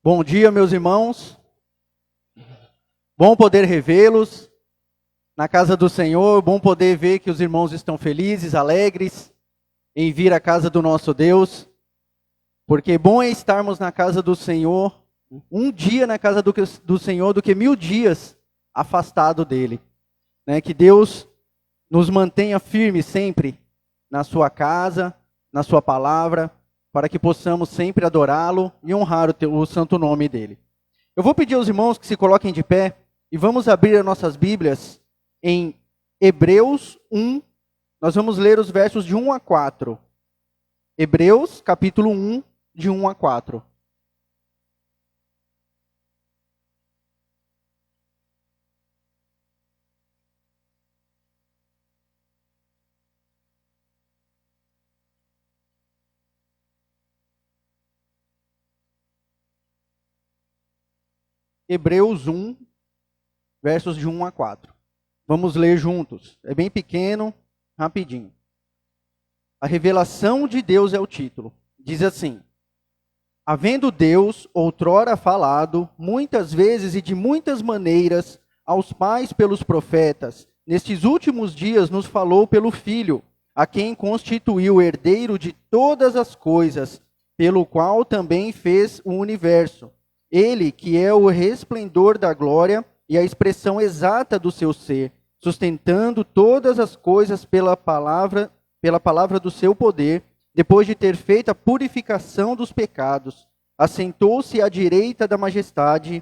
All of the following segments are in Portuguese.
Bom dia, meus irmãos. Bom poder revê-los na casa do Senhor. Bom poder ver que os irmãos estão felizes, alegres em vir à casa do nosso Deus. Porque bom é estarmos na casa do Senhor, um dia na casa do Senhor, do que 1000 dias afastado dele. Que Deus nos mantenha firmes sempre na sua casa, na sua palavra, para que possamos sempre adorá-lo e honrar o santo nome dele. Eu vou pedir aos irmãos que se coloquem de pé e vamos abrir as nossas Bíblias em Hebreus 1. Nós vamos ler os versos de 1 a 4. Hebreus, capítulo 1, de 1 a 4. Hebreus 1, versos de 1 a 4. Vamos ler juntos. É bem pequeno, rapidinho. A revelação de Deus é o título. Diz assim: havendo Deus outrora falado, muitas vezes e de muitas maneiras, aos pais pelos profetas, nestes últimos dias nos falou pelo Filho, a quem constituiu herdeiro de todas as coisas, pelo qual também fez o universo. Ele, que é o resplendor da glória e a expressão exata do seu ser, sustentando todas as coisas pela palavra do seu poder, depois de ter feito a purificação dos pecados, assentou-se à direita da majestade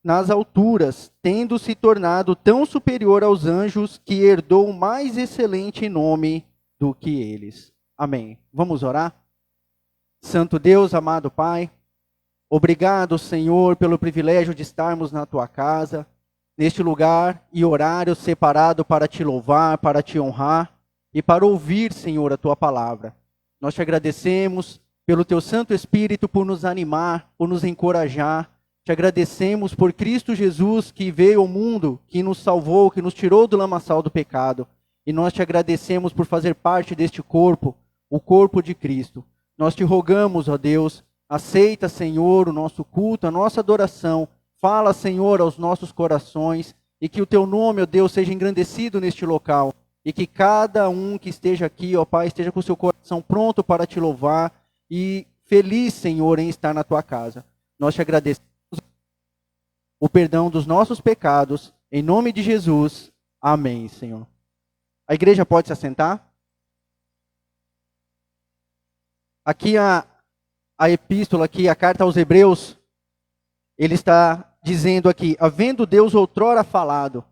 nas alturas, tendo se tornado tão superior aos anjos, que herdou o mais excelente nome do que eles. Amém. Vamos orar? Santo Deus, amado Pai, obrigado, Senhor, pelo privilégio de estarmos na Tua casa, neste lugar e horário separado para Te louvar, para Te honrar e para ouvir, Senhor, a Tua palavra. Nós Te agradecemos pelo Teu Santo Espírito por nos animar, por nos encorajar. Te agradecemos por Cristo Jesus que veio ao mundo, que nos salvou, que nos tirou do lamaçal do pecado. E nós Te agradecemos por fazer parte deste corpo, o corpo de Cristo. Nós Te rogamos, ó Deus, aceita, Senhor, o nosso culto, a nossa adoração. Fala, Senhor, aos nossos corações e que o Teu nome, ó Deus, seja engrandecido neste local. E que cada um que esteja aqui, ó Pai, esteja com o seu coração pronto para Te louvar e feliz, Senhor, em estar na Tua casa. Nós Te agradecemos o perdão dos nossos pecados, em nome de Jesus. Amém, Senhor. A igreja pode se assentar? Aqui a epístola, aqui a carta aos Hebreus, ele está dizendo aqui: havendo Deus outrora falado.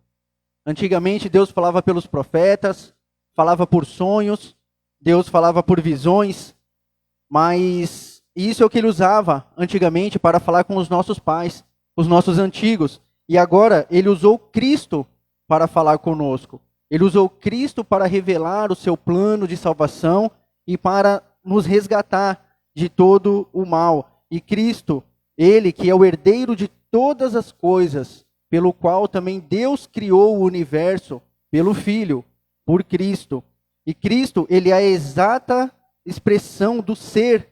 Antigamente Deus falava pelos profetas, falava por sonhos, Deus falava por visões, mas isso é o que ele usava antigamente para falar com os nossos pais, os nossos antigos. E agora ele usou Cristo para falar conosco. Ele usou Cristo para revelar o seu plano de salvação e para nos resgatar de todo o mal. E Cristo, Ele que é o herdeiro de todas as coisas, pelo qual também Deus criou o universo, pelo Filho, por Cristo. E Cristo, Ele é a exata expressão do ser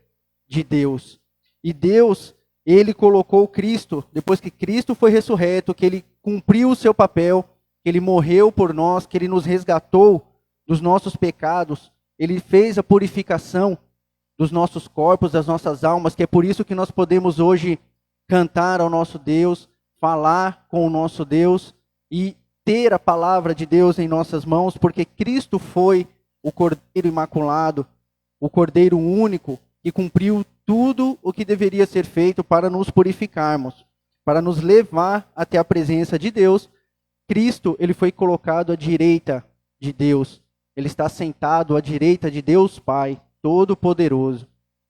de Deus. E Deus, Ele colocou Cristo, depois que Cristo foi ressurreto, que Ele cumpriu o seu papel, que Ele morreu por nós, que Ele nos resgatou dos nossos pecados, Ele fez a purificação dos nossos corpos, das nossas almas, que é por isso que nós podemos hoje cantar ao nosso Deus, falar com o nosso Deus e ter a palavra de Deus em nossas mãos, porque Cristo foi o Cordeiro Imaculado, o Cordeiro único, que cumpriu tudo o que deveria ser feito para nos purificarmos, para nos levar até a presença de Deus. Cristo, ele foi colocado à direita de Deus, ele está sentado à direita de Deus Pai, Todo-Poderoso.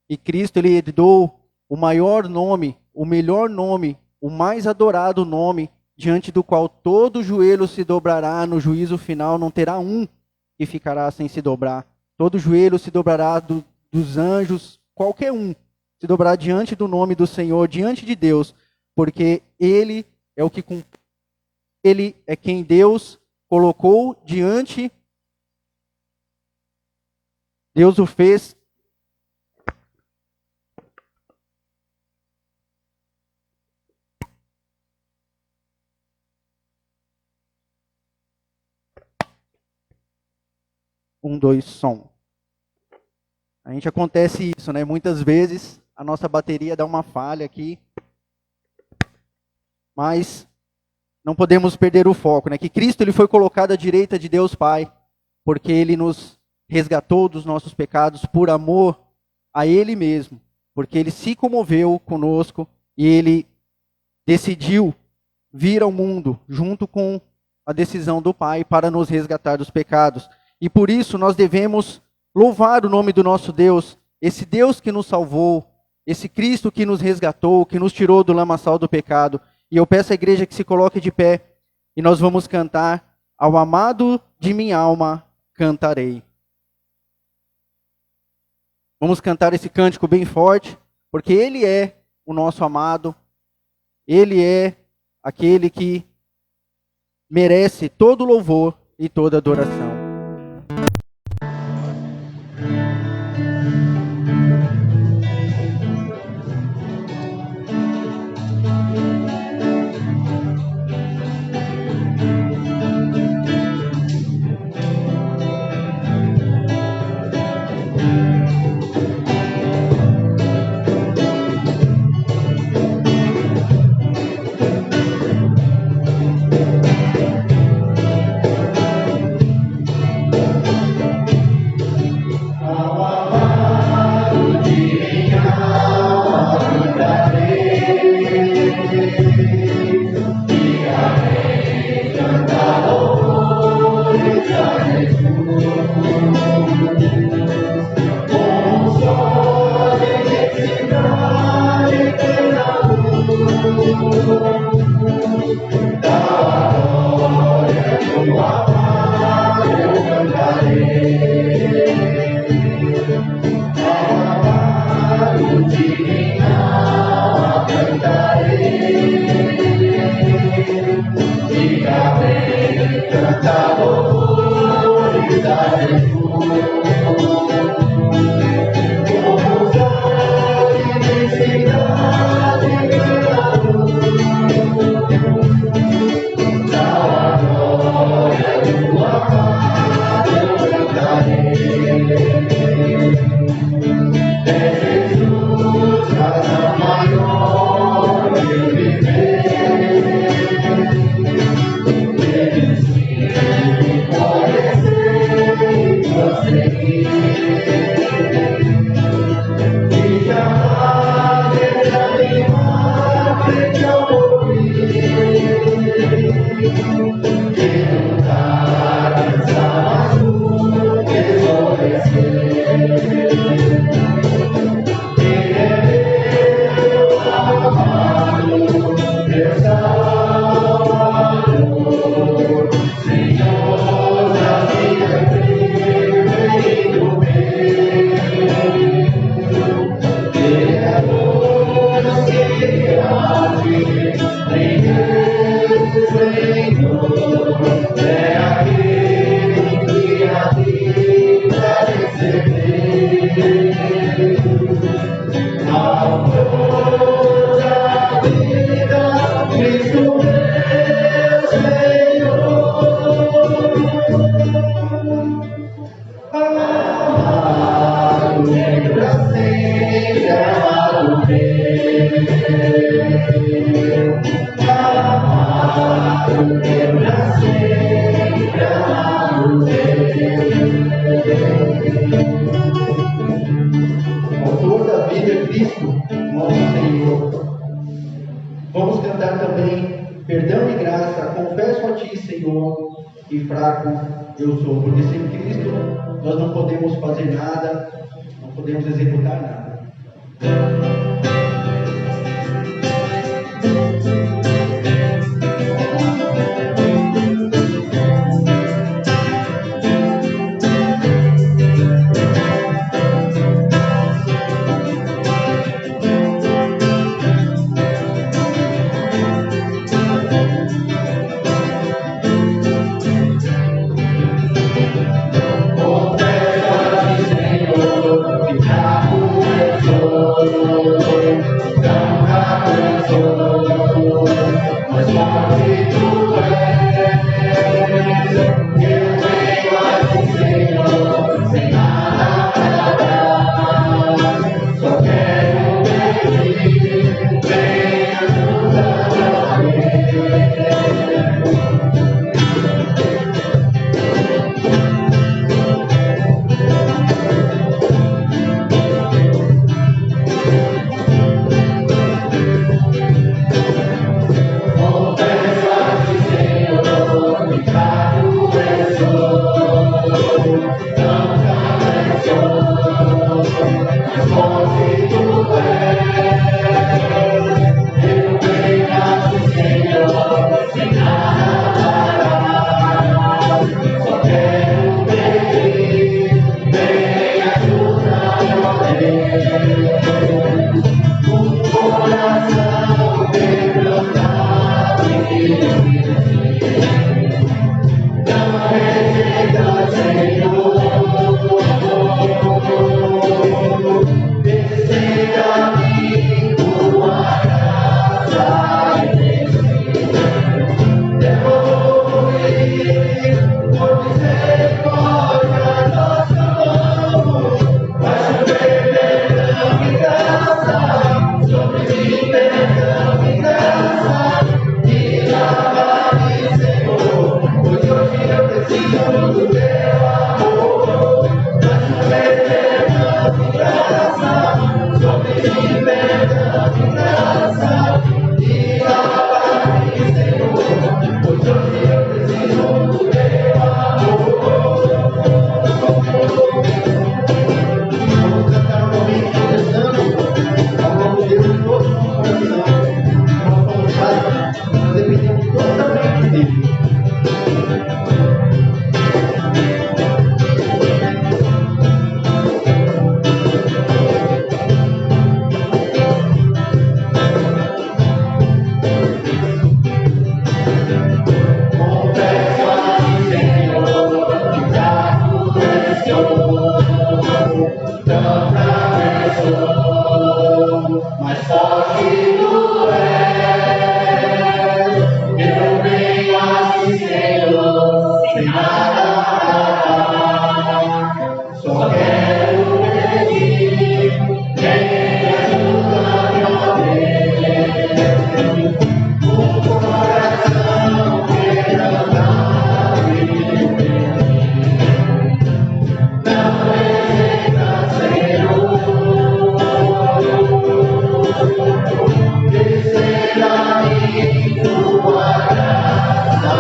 E Cristo, ele herdou o maior nome, o melhor nome, o mais adorado nome, diante do qual todo joelho se dobrará no juízo final, não terá um que ficará sem se dobrar. Todo joelho se dobrará dos anjos, qualquer um se dobrará diante do nome do Senhor, diante de Deus, porque Ele é o que cumpriu. Ele é quem Deus colocou diante. Deus o fez Um, dois, som. A gente acontece isso, né? Muitas vezes a nossa bateria dá uma falha aqui, mas não podemos perder o foco, né? Que Cristo ele foi colocado à direita de Deus Pai, porque Ele nos resgatou dos nossos pecados por amor a Ele mesmo, porque Ele se comoveu conosco e Ele decidiu vir ao mundo junto com a decisão do Pai para nos resgatar dos pecados. E por isso nós devemos louvar o nome do nosso Deus, esse Deus que nos salvou, esse Cristo que nos resgatou, que nos tirou do lamaçal do pecado. E eu peço à igreja que se coloque de pé e nós vamos cantar: ao amado de minha alma cantarei. Vamos cantar esse cântico bem forte, porque Ele é o nosso amado, Ele é aquele que merece todo louvor e toda adoração. Autor da vida, Cristo, nosso Senhor. Vamos cantar também: perdão e graça, confesso a Ti, Senhor, e fraco eu sou, porque sem Cristo nós não podemos fazer nada, não podemos executar nada. Senhor. mais forte tu és. Eu venho aqui, Senhor, sem nada dar. Só quero pedir, vem ajuda-me, ó Deus. O coração quebrantado não resista, Senhor. Descer a mim tua graça.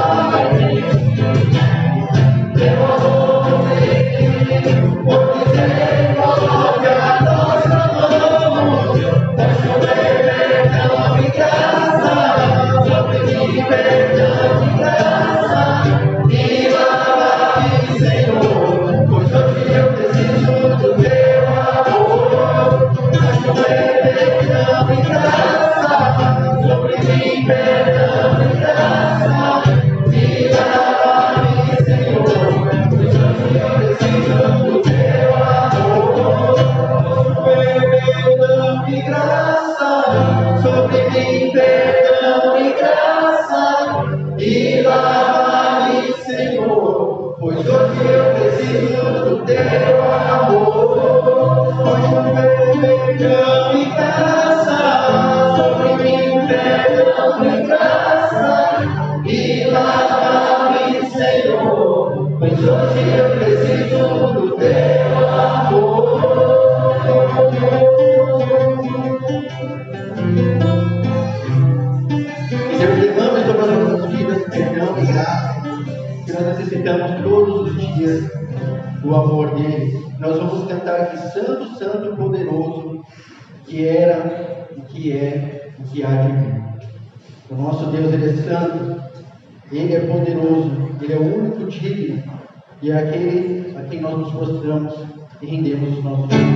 Eu vou pedir, porque sei coloca a nossa mão. Peço perdão e graça, sobre mim perdão e graça. E lava-me, Senhor, pois hoje eu preciso do teu amor. Peço perdão e graça, sobre mim perdão e graça. E lava-me, Senhor, pois hoje eu preciso do teu amor. Perdão e graça, sobre mim perdão e graça. E lava-me, Senhor, pois hoje eu preciso do teu amor. Perdão e graça, sobre mim perdão e graça. E lava-me, Senhor, pois hoje eu preciso do teu amor. Deus, derrame sobre as nossas vidas perdão e graça, que nós necessitamos todos os dias do amor dele. Nós vamos cantar aqui, Santo, Santo, Poderoso, que era, o que é, o que há de vir. O nosso Deus, ele é santo, ele é poderoso, ele é o único digno, e é aquele a quem nós nos prostramos e rendemos os nossos dias.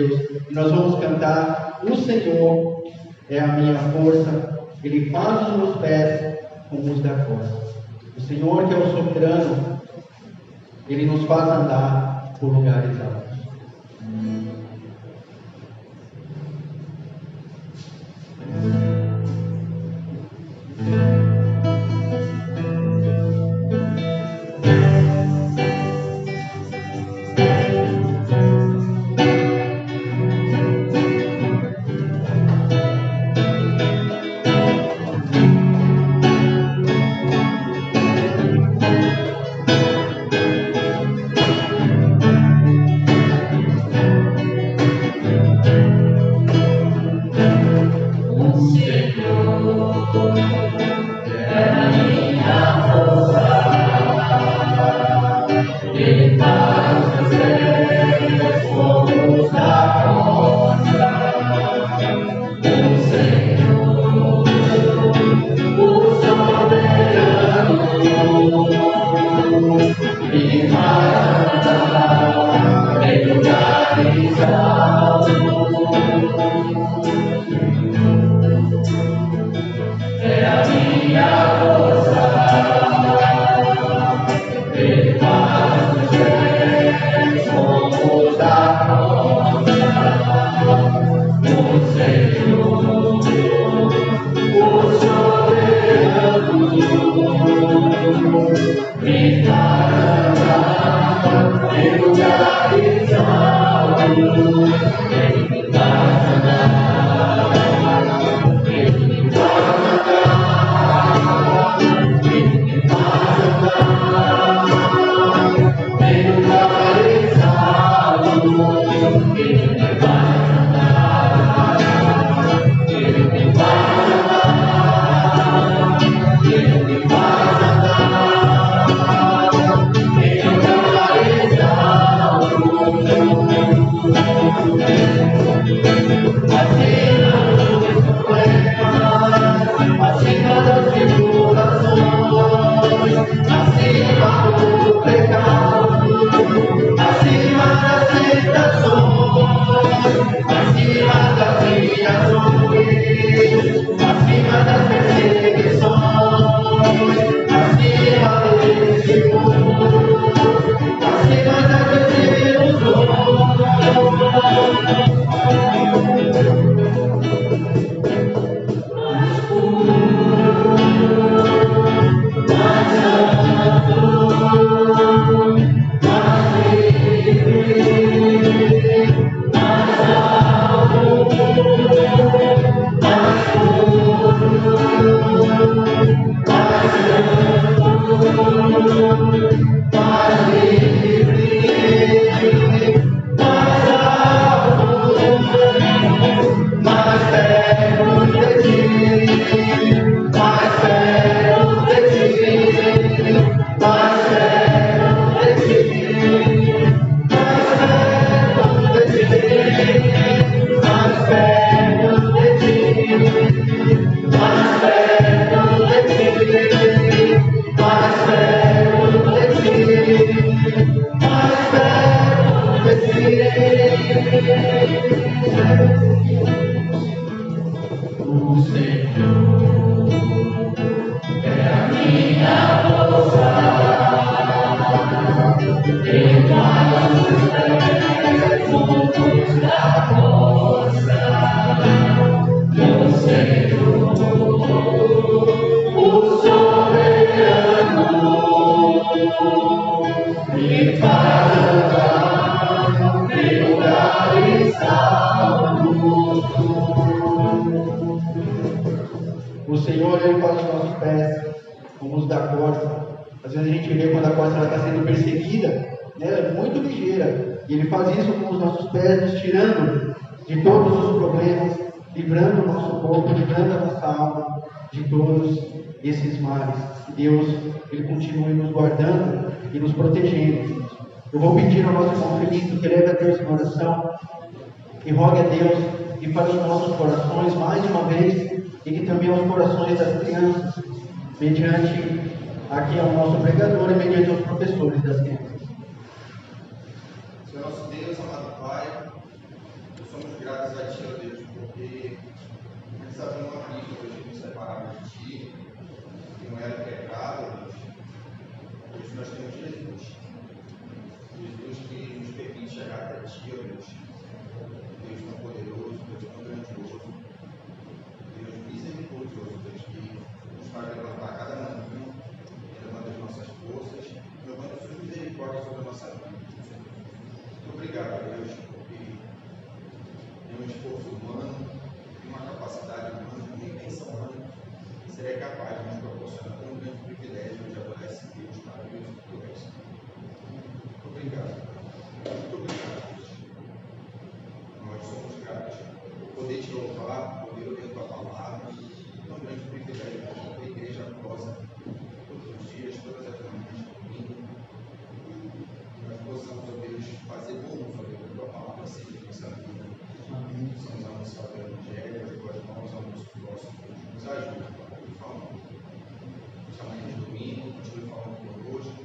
Deus. E nós vamos cantar: o Senhor é a minha força, Ele faz os meus pés como os da corça. O Senhor, que é o soberano, Ele nos faz andar por lugares altos. O Senhor, Ele faz os nossos pés como os da corça. Às vezes a gente vê quando a corça está sendo perseguida, né, ela é muito ligeira. E Ele faz isso com os nossos pés, nos tirando de todos os problemas, livrando o nosso corpo, livrando a nossa alma de todos esses males. Que Deus, Ele continue nos guardando e nos protegendo. Eu vou pedir ao nosso irmão Felito que leve a Deus em oração e rogue a Deus que fale os nossos corações mais uma vez e que também aos corações das crianças, mediante aqui ao nosso pregador e mediante aos professores das crianças. Senhor nosso Deus, amado Pai, relacionamento, Deus, que nos separava de Ti, que não era pecado, Deus. Hoje nós temos Jesus. Jesus que nos permite chegar até Ti, ó Deus. Deus tão poderoso, Deus tão grandioso. Deus misericordioso, Deus que nos faz levantar cada manhã, elevando as nossas forças, elevando a Sua misericórdia sobre a nossa vida. Muito obrigado, Deus, porque é um esforço humano, uma capacidade humana, uma invenção humana, seria capaz de nos proporcionar tão grande privilégio de adorar esse Deus maravilhoso que Tu és. Muito obrigado. Muito obrigado, Deus. Nós somos gratos por poder Te louvar, poder ouvir a Tua palavra, tão grande privilégio de a igreja possa, todos os dias, todas as manhãs, domingo, nós possamos, ó Deus, fazer bom uso da Tua palavra sempre em nossa vida. Possamos anunciar o Evangelho, as Tuas mãos ao nosso próximo. Nos ajuda, Pai, por favor. Esta manhã de domingo, continue falando conosco.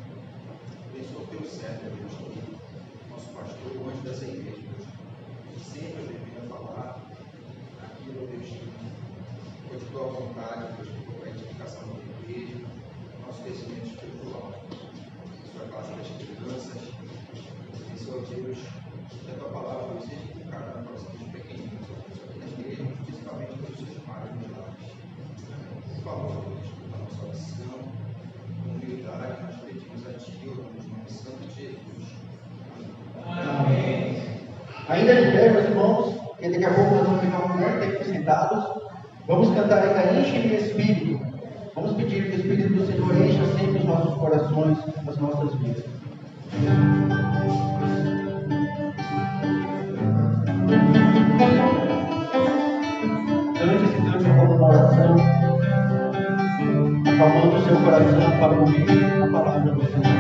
Abençoa o Teu servo, Deus, nosso pastor, o anjo dessa igreja, Deus. Que sempre eu devia falar aquilo, Deus, que foi de Tua vontade, Deus, que foi para a edificação da igreja, nosso crescimento espiritual. Abençoa a casa das crianças. Abençoa, Deus, que a Tua palavra Deus, seja educada no coração dos pequeninos, aqui na igreja, principalmente pelos seus pais, nos lares. Por favor, Deus, na nossa oração, com humildade, nós pedimos a Ti, no nome santo de Jesus. Amém. Ainda de pé, meus irmãos, e daqui a pouco nós vamos ficar muito tempo sentados. Vamos cantar ainda Enche-me Espírito. Vamos pedir que o Espírito do Senhor encha sempre os nossos corações, as nossas vidas. Antes que cante como uma oração, acalmando o seu coração para ouvir a palavra do Senhor.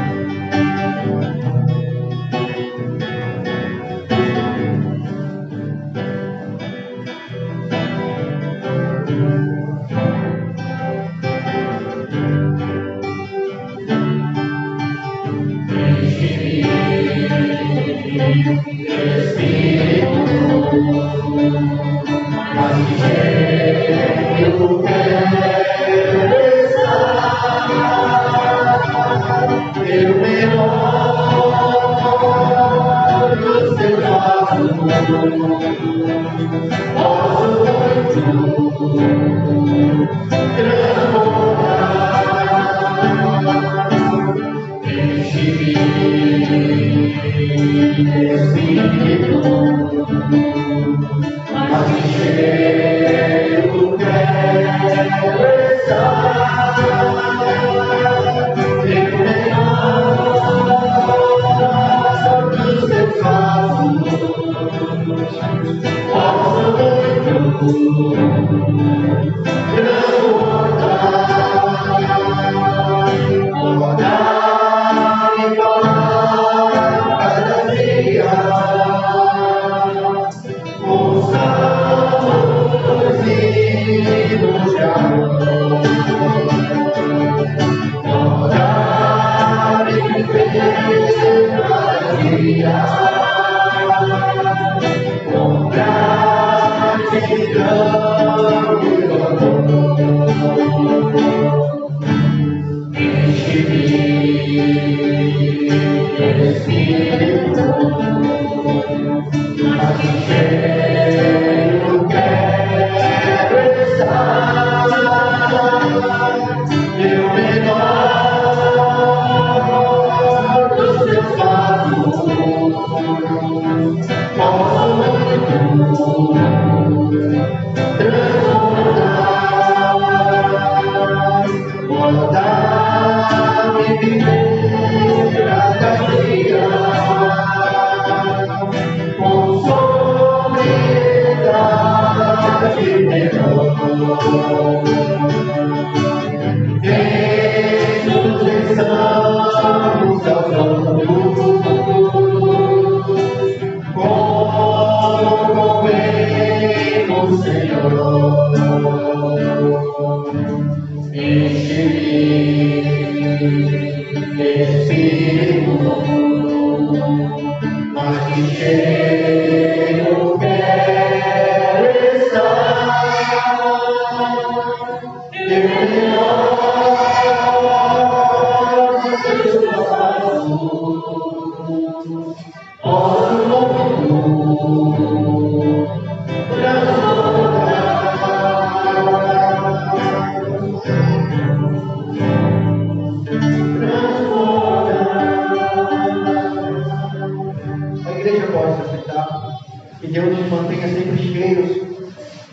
Deus nos mantenha sempre cheios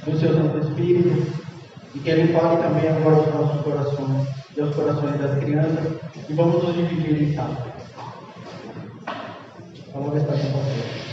do seu Santo Espírito e que Ele fale também agora aos nossos corações e aos corações das crianças. E vamos nos dividir em salas. A palavra está com você.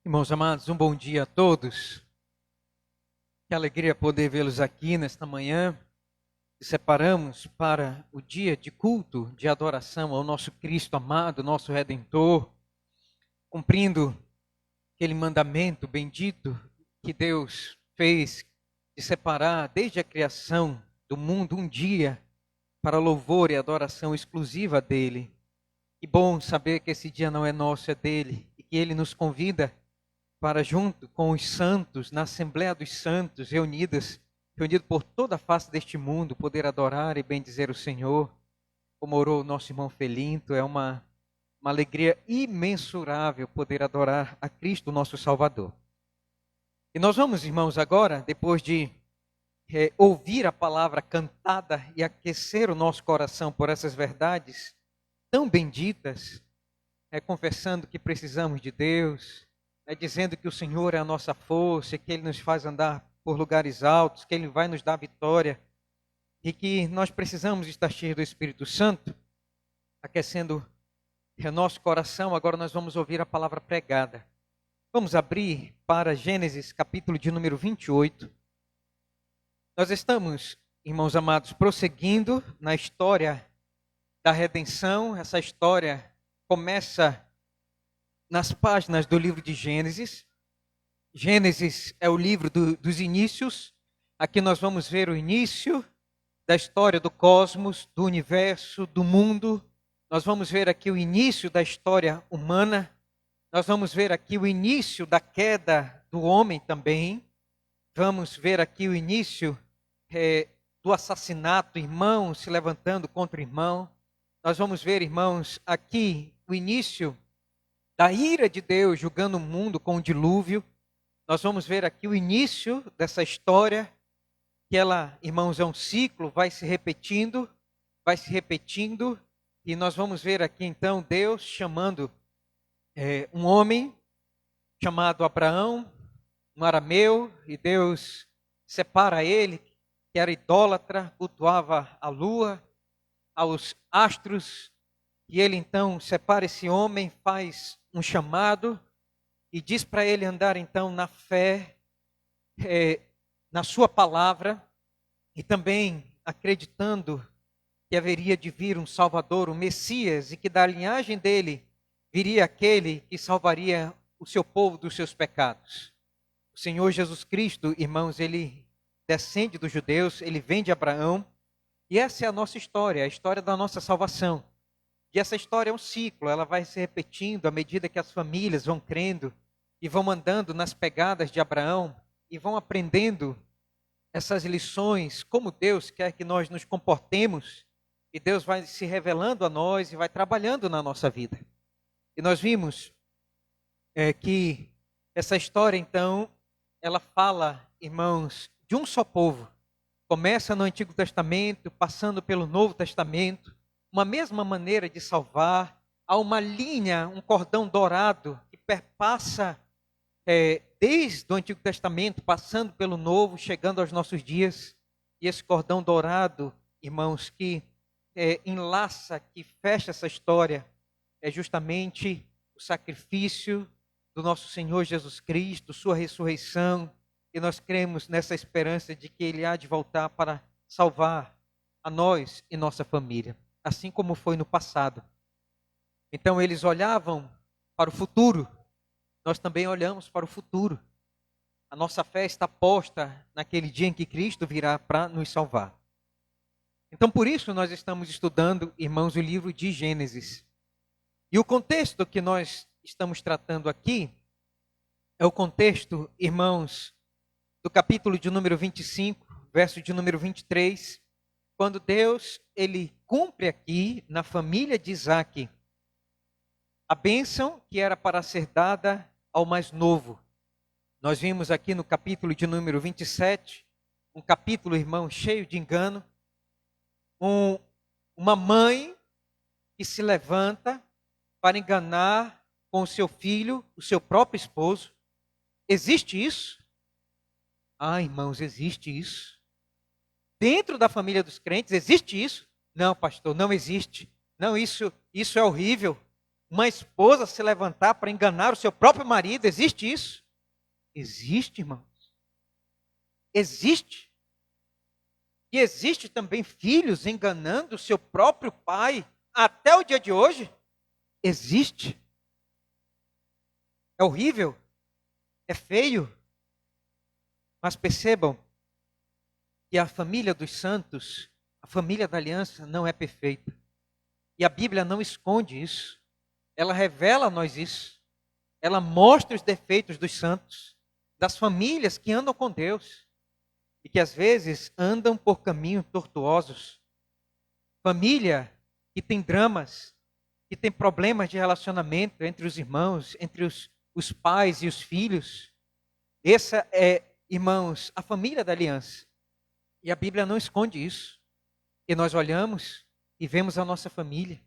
Irmãos amados, um bom dia a todos. Que alegria poder vê-los aqui nesta manhã. Nos separamos para o dia de culto, de adoração ao nosso Cristo amado, nosso Redentor, cumprindo aquele mandamento bendito que Deus fez de separar desde a criação do mundo um dia para louvor e adoração exclusiva dele. Que bom saber que esse dia não é nosso, é dele, e que ele nos convida para junto com os santos, na Assembleia dos Santos, reunidos por toda a face deste mundo, poder adorar e bendizer o Senhor. Como orou o nosso irmão Felinto, é uma alegria imensurável poder adorar a Cristo, nosso Salvador. E nós vamos, irmãos, agora, depois de ouvir a palavra cantada e aquecer o nosso coração por essas verdades tão benditas, confessando que precisamos de Deus, dizendo que o Senhor é a nossa força, que Ele nos faz andar por lugares altos, que Ele vai nos dar vitória e que nós precisamos estar cheios do Espírito Santo, aquecendo o nosso coração. Agora nós vamos ouvir a palavra pregada. Vamos abrir para Gênesis, capítulo de número 28. Nós estamos, irmãos amados, prosseguindo na história da redenção. Essa história começa nas páginas do livro de Gênesis. Gênesis é o livro dos inícios. Aqui nós vamos ver o início da história do cosmos, do universo, do mundo. Nós vamos ver aqui o início da história humana. Nós vamos ver aqui o início da queda do homem também. Vamos ver aqui o início do assassinato, irmão se levantando contra o irmão. Nós vamos ver, irmãos, aqui o início da ira de Deus julgando o mundo com o dilúvio. Nós vamos ver aqui o início dessa história, que ela, irmãos, é um ciclo, vai se repetindo, e nós vamos ver aqui então Deus chamando um homem chamado Abraão, um arameu, e Deus separa ele, que era idólatra, cultuava a lua, aos astros, e ele então separa esse homem, faz um chamado e diz para ele andar então na fé, na sua palavra, e também acreditando que haveria de vir um Salvador, um Messias, e que da linhagem dele viria aquele que salvaria o seu povo dos seus pecados. O Senhor Jesus Cristo, irmãos, ele descende dos judeus, ele vem de Abraão, e essa é a nossa história, a história da nossa salvação. E essa história é um ciclo, ela vai se repetindo à medida que as famílias vão crendo e vão andando nas pegadas de Abraão e vão aprendendo essas lições, como Deus quer que nós nos comportemos, e Deus vai se revelando a nós e vai trabalhando na nossa vida. E nós vimos que essa história, então, ela fala, irmãos, de um só povo. Começa no Antigo Testamento, passando pelo Novo Testamento, uma mesma maneira de salvar. Há uma linha, um cordão dourado que perpassa desde o Antigo Testamento, passando pelo Novo, chegando aos nossos dias, e esse cordão dourado, irmãos, que enlaça, que fecha essa história, é justamente o sacrifício do nosso Senhor Jesus Cristo, sua ressurreição, e nós cremos nessa esperança de que Ele há de voltar para salvar a nós e nossa família, assim como foi no passado. Então eles olhavam para o futuro, nós também olhamos para o futuro. A nossa fé está posta naquele dia em que Cristo virá para nos salvar. Então por isso nós estamos estudando, irmãos, o livro de Gênesis. E o contexto que nós estamos tratando aqui é o contexto, irmãos, do capítulo de número 25, verso de número 23, quando Deus, ele cumpre aqui na família de Isaque a bênção que era para ser dada ao mais novo. Nós vimos aqui no capítulo de número 27, um capítulo, irmão, cheio de engano, uma mãe que se levanta para enganar com o seu filho, o seu próprio esposo. Existe isso? Ah, irmãos, existe isso. Dentro da família dos crentes, existe isso? Não, pastor, não existe. Não, isso é horrível. Uma esposa se levantar para enganar o seu próprio marido, existe isso? Existe, irmãos. Existe. E existe também filhos enganando o seu próprio pai até o dia de hoje? Existe. É horrível. É feio. Mas percebam que a família dos santos, a família da aliança não é perfeita. E a Bíblia não esconde isso. Ela revela a nós isso. Ela mostra os defeitos dos santos, das famílias que andam com Deus e que às vezes andam por caminhos tortuosos. Família que tem dramas, que tem problemas de relacionamento entre os irmãos, entre os pais e os filhos. Essa é, irmãos, a família da aliança. E a Bíblia não esconde isso. E nós olhamos e vemos a nossa família.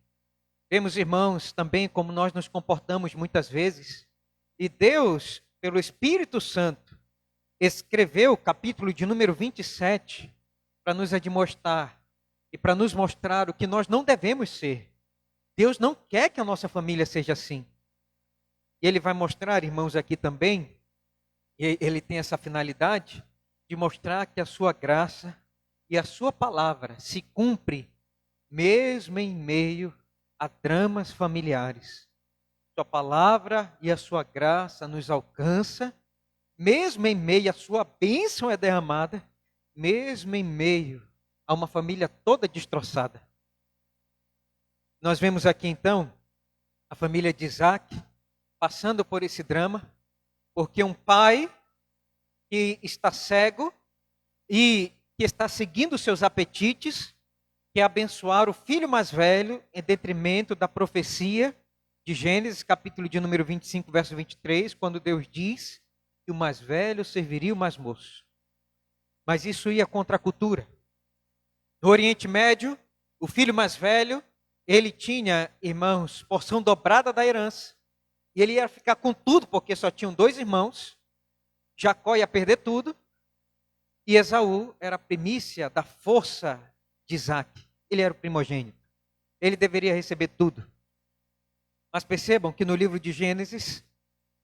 Vemos, irmãos, também como nós nos comportamos muitas vezes. E Deus, pelo Espírito Santo, escreveu o capítulo de número 27 para nos admoestar e para nos mostrar o que nós não devemos ser. Deus não quer que a nossa família seja assim. E Ele vai mostrar, irmãos, aqui também, e Ele tem essa finalidade de mostrar que a sua graça e a sua palavra se cumpre mesmo em meio a dramas familiares. Sua palavra e a sua graça nos alcança, mesmo em meio a sua bênção é derramada, mesmo em meio a uma família toda destroçada. Nós vemos aqui então a família de Isaque passando por esse drama, porque um pai que está cego e que está seguindo seus apetites, quer abençoar o filho mais velho em detrimento da profecia de Gênesis, capítulo de número 25, verso 23, quando Deus diz que o mais velho serviria o mais moço. Mas isso ia contra a cultura. No Oriente Médio, o filho mais velho, ele tinha, irmãos, porção dobrada da herança. E ele ia ficar com tudo, porque só tinham 2 irmãos. Jacó ia perder tudo. E Esaú era a primícia da força de Isaque. Ele era o primogênito. Ele deveria receber tudo. Mas percebam que no livro de Gênesis,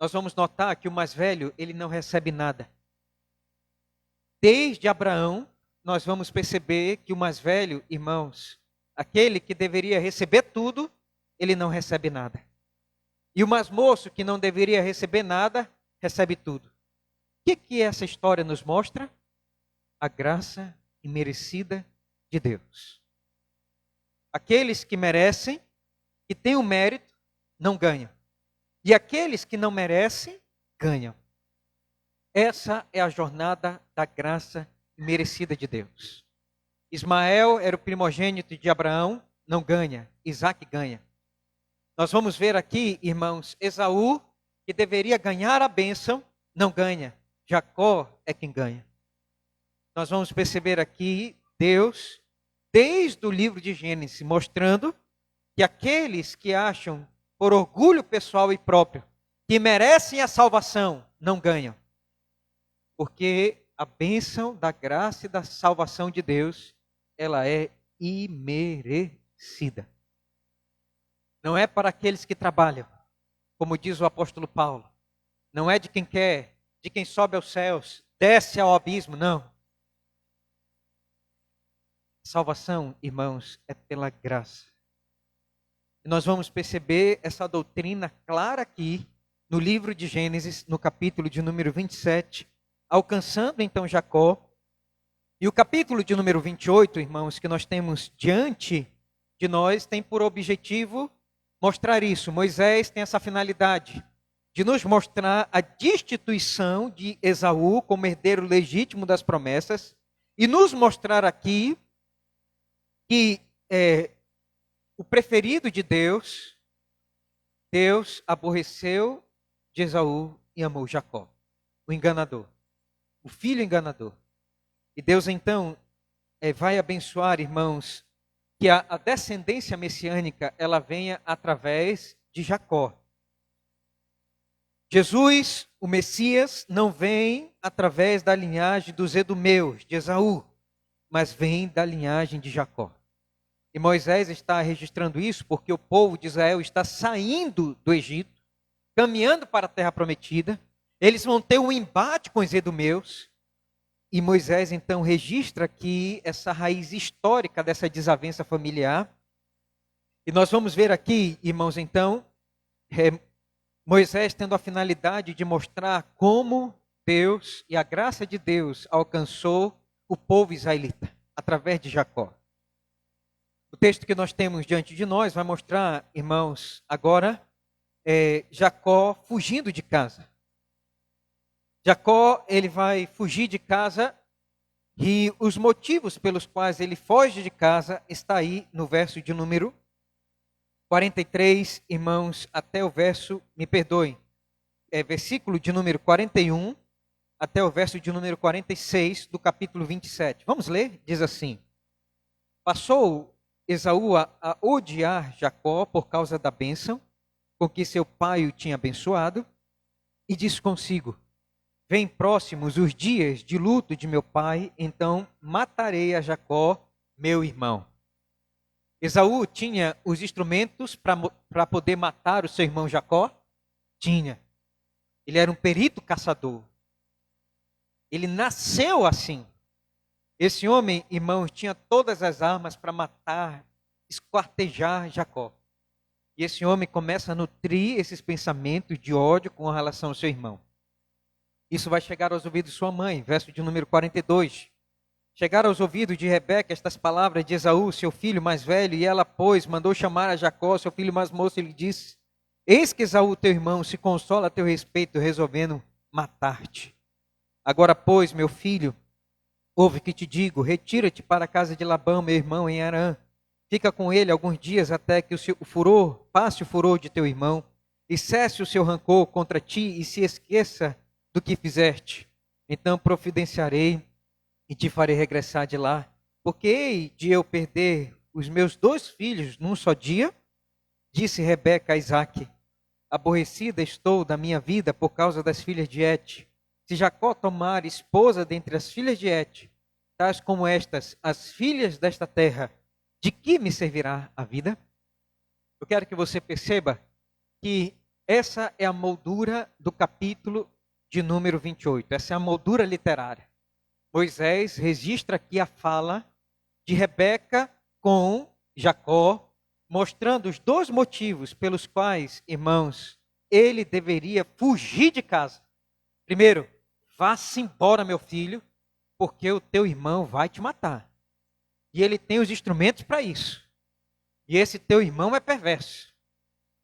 nós vamos notar que o mais velho, ele não recebe nada. Desde Abraão, nós vamos perceber que o mais velho, irmãos, aquele que deveria receber tudo, ele não recebe nada. E o mais moço, que não deveria receber nada, recebe tudo. O que essa história nos mostra? A graça imerecida de Deus. Aqueles que merecem, que têm o mérito, não ganham. E aqueles que não merecem, ganham. Essa é a jornada da graça imerecida de Deus. Ismael era o primogênito de Abraão, não ganha. Isaque ganha. Nós vamos ver aqui, irmãos, Esaú, que deveria ganhar a bênção, não ganha. Jacó é quem ganha. Nós vamos perceber aqui Deus, desde o livro de Gênesis, mostrando que aqueles que acham, por orgulho pessoal e próprio, que merecem a salvação, não ganham. Porque a bênção da graça e da salvação de Deus, ela é imerecida. Não é para aqueles que trabalham, como diz o apóstolo Paulo. Não é de quem quer, de quem sobe aos céus, desce ao abismo, não. Salvação, irmãos, é pela graça. E nós vamos perceber essa doutrina clara aqui no livro de Gênesis, no capítulo de número 27, alcançando então Jacó. E o capítulo de número 28, irmãos, que nós temos diante de nós, tem por objetivo mostrar isso. Moisés tem essa finalidade de nos mostrar a destituição de Esaú como herdeiro legítimo das promessas e nos mostrar aqui que o preferido de Deus, Deus aborreceu de Esaú e amou Jacó, o enganador, o filho enganador. E Deus então vai abençoar, irmãos, que a descendência messiânica ela venha através de Jacó. Jesus, o Messias, não vem através da linhagem dos edomeus, de Esaú, mas vem da linhagem de Jacó. E Moisés está registrando isso porque o povo de Israel está saindo do Egito, caminhando para a terra prometida. Eles vão ter um embate com os edomeus. E Moisés então registra aqui essa raiz histórica dessa desavença familiar. E nós vamos ver aqui, irmãos, então, Moisés tendo a finalidade de mostrar como Deus e a graça de Deus alcançou o povo israelita, através de Jacó. O texto que nós temos diante de nós vai mostrar, irmãos, agora, Jacó fugindo de casa. Jacó, ele vai fugir de casa e os motivos pelos quais ele foge de casa está aí no verso de número 43, irmãos, até o verso, me perdoem, versículo de número 41 até o verso de número 46 do capítulo 27. Vamos ler? Diz assim: Passou Esaú a odiar Jacó por causa da bênção com que seu pai o tinha abençoado e disse consigo: Vem próximos os dias de luto de meu pai, então matarei a Jacó, meu irmão. Esaú tinha os instrumentos para poder matar o seu irmão Jacó? Tinha. Ele era um perito caçador. Ele nasceu assim. Esse homem, irmãos, tinha todas as armas para matar, esquartejar Jacó. E esse homem começa a nutrir esses pensamentos de ódio com relação ao seu irmão. Isso vai chegar aos ouvidos de sua mãe, verso de número 42. Chegaram aos ouvidos de Rebeca estas palavras de Esaú, seu filho mais velho, e ela, pois, mandou chamar a Jacó, seu filho mais moço, e lhe disse: Eis que Esaú, teu irmão, se consola a teu respeito, resolvendo matar-te. Agora, pois, meu filho, ouve que te digo, retira-te para a casa de Labão, meu irmão, em Harã. Fica com ele alguns dias até que passe o furor de teu irmão, e cesse o seu rancor contra ti, e se esqueça do que fizeste. Então providenciarei e te farei regressar de lá, porque hei de eu perder os meus 2 filhos num só dia? Disse Rebeca a Isaque: Aborrecida estou da minha vida por causa das filhas de Et. Se Jacó tomar esposa dentre as filhas de Et, tais como estas, as filhas desta terra, de que me servirá a vida? Eu quero que você perceba que essa é a moldura do capítulo de número 28. Essa é a moldura literária. Moisés registra aqui a fala de Rebeca com Jacó, mostrando os 2 motivos pelos quais, irmãos, ele deveria fugir de casa. Primeiro, vá-se embora, meu filho, porque o teu irmão vai te matar. E ele tem os instrumentos para isso. E esse teu irmão é perverso.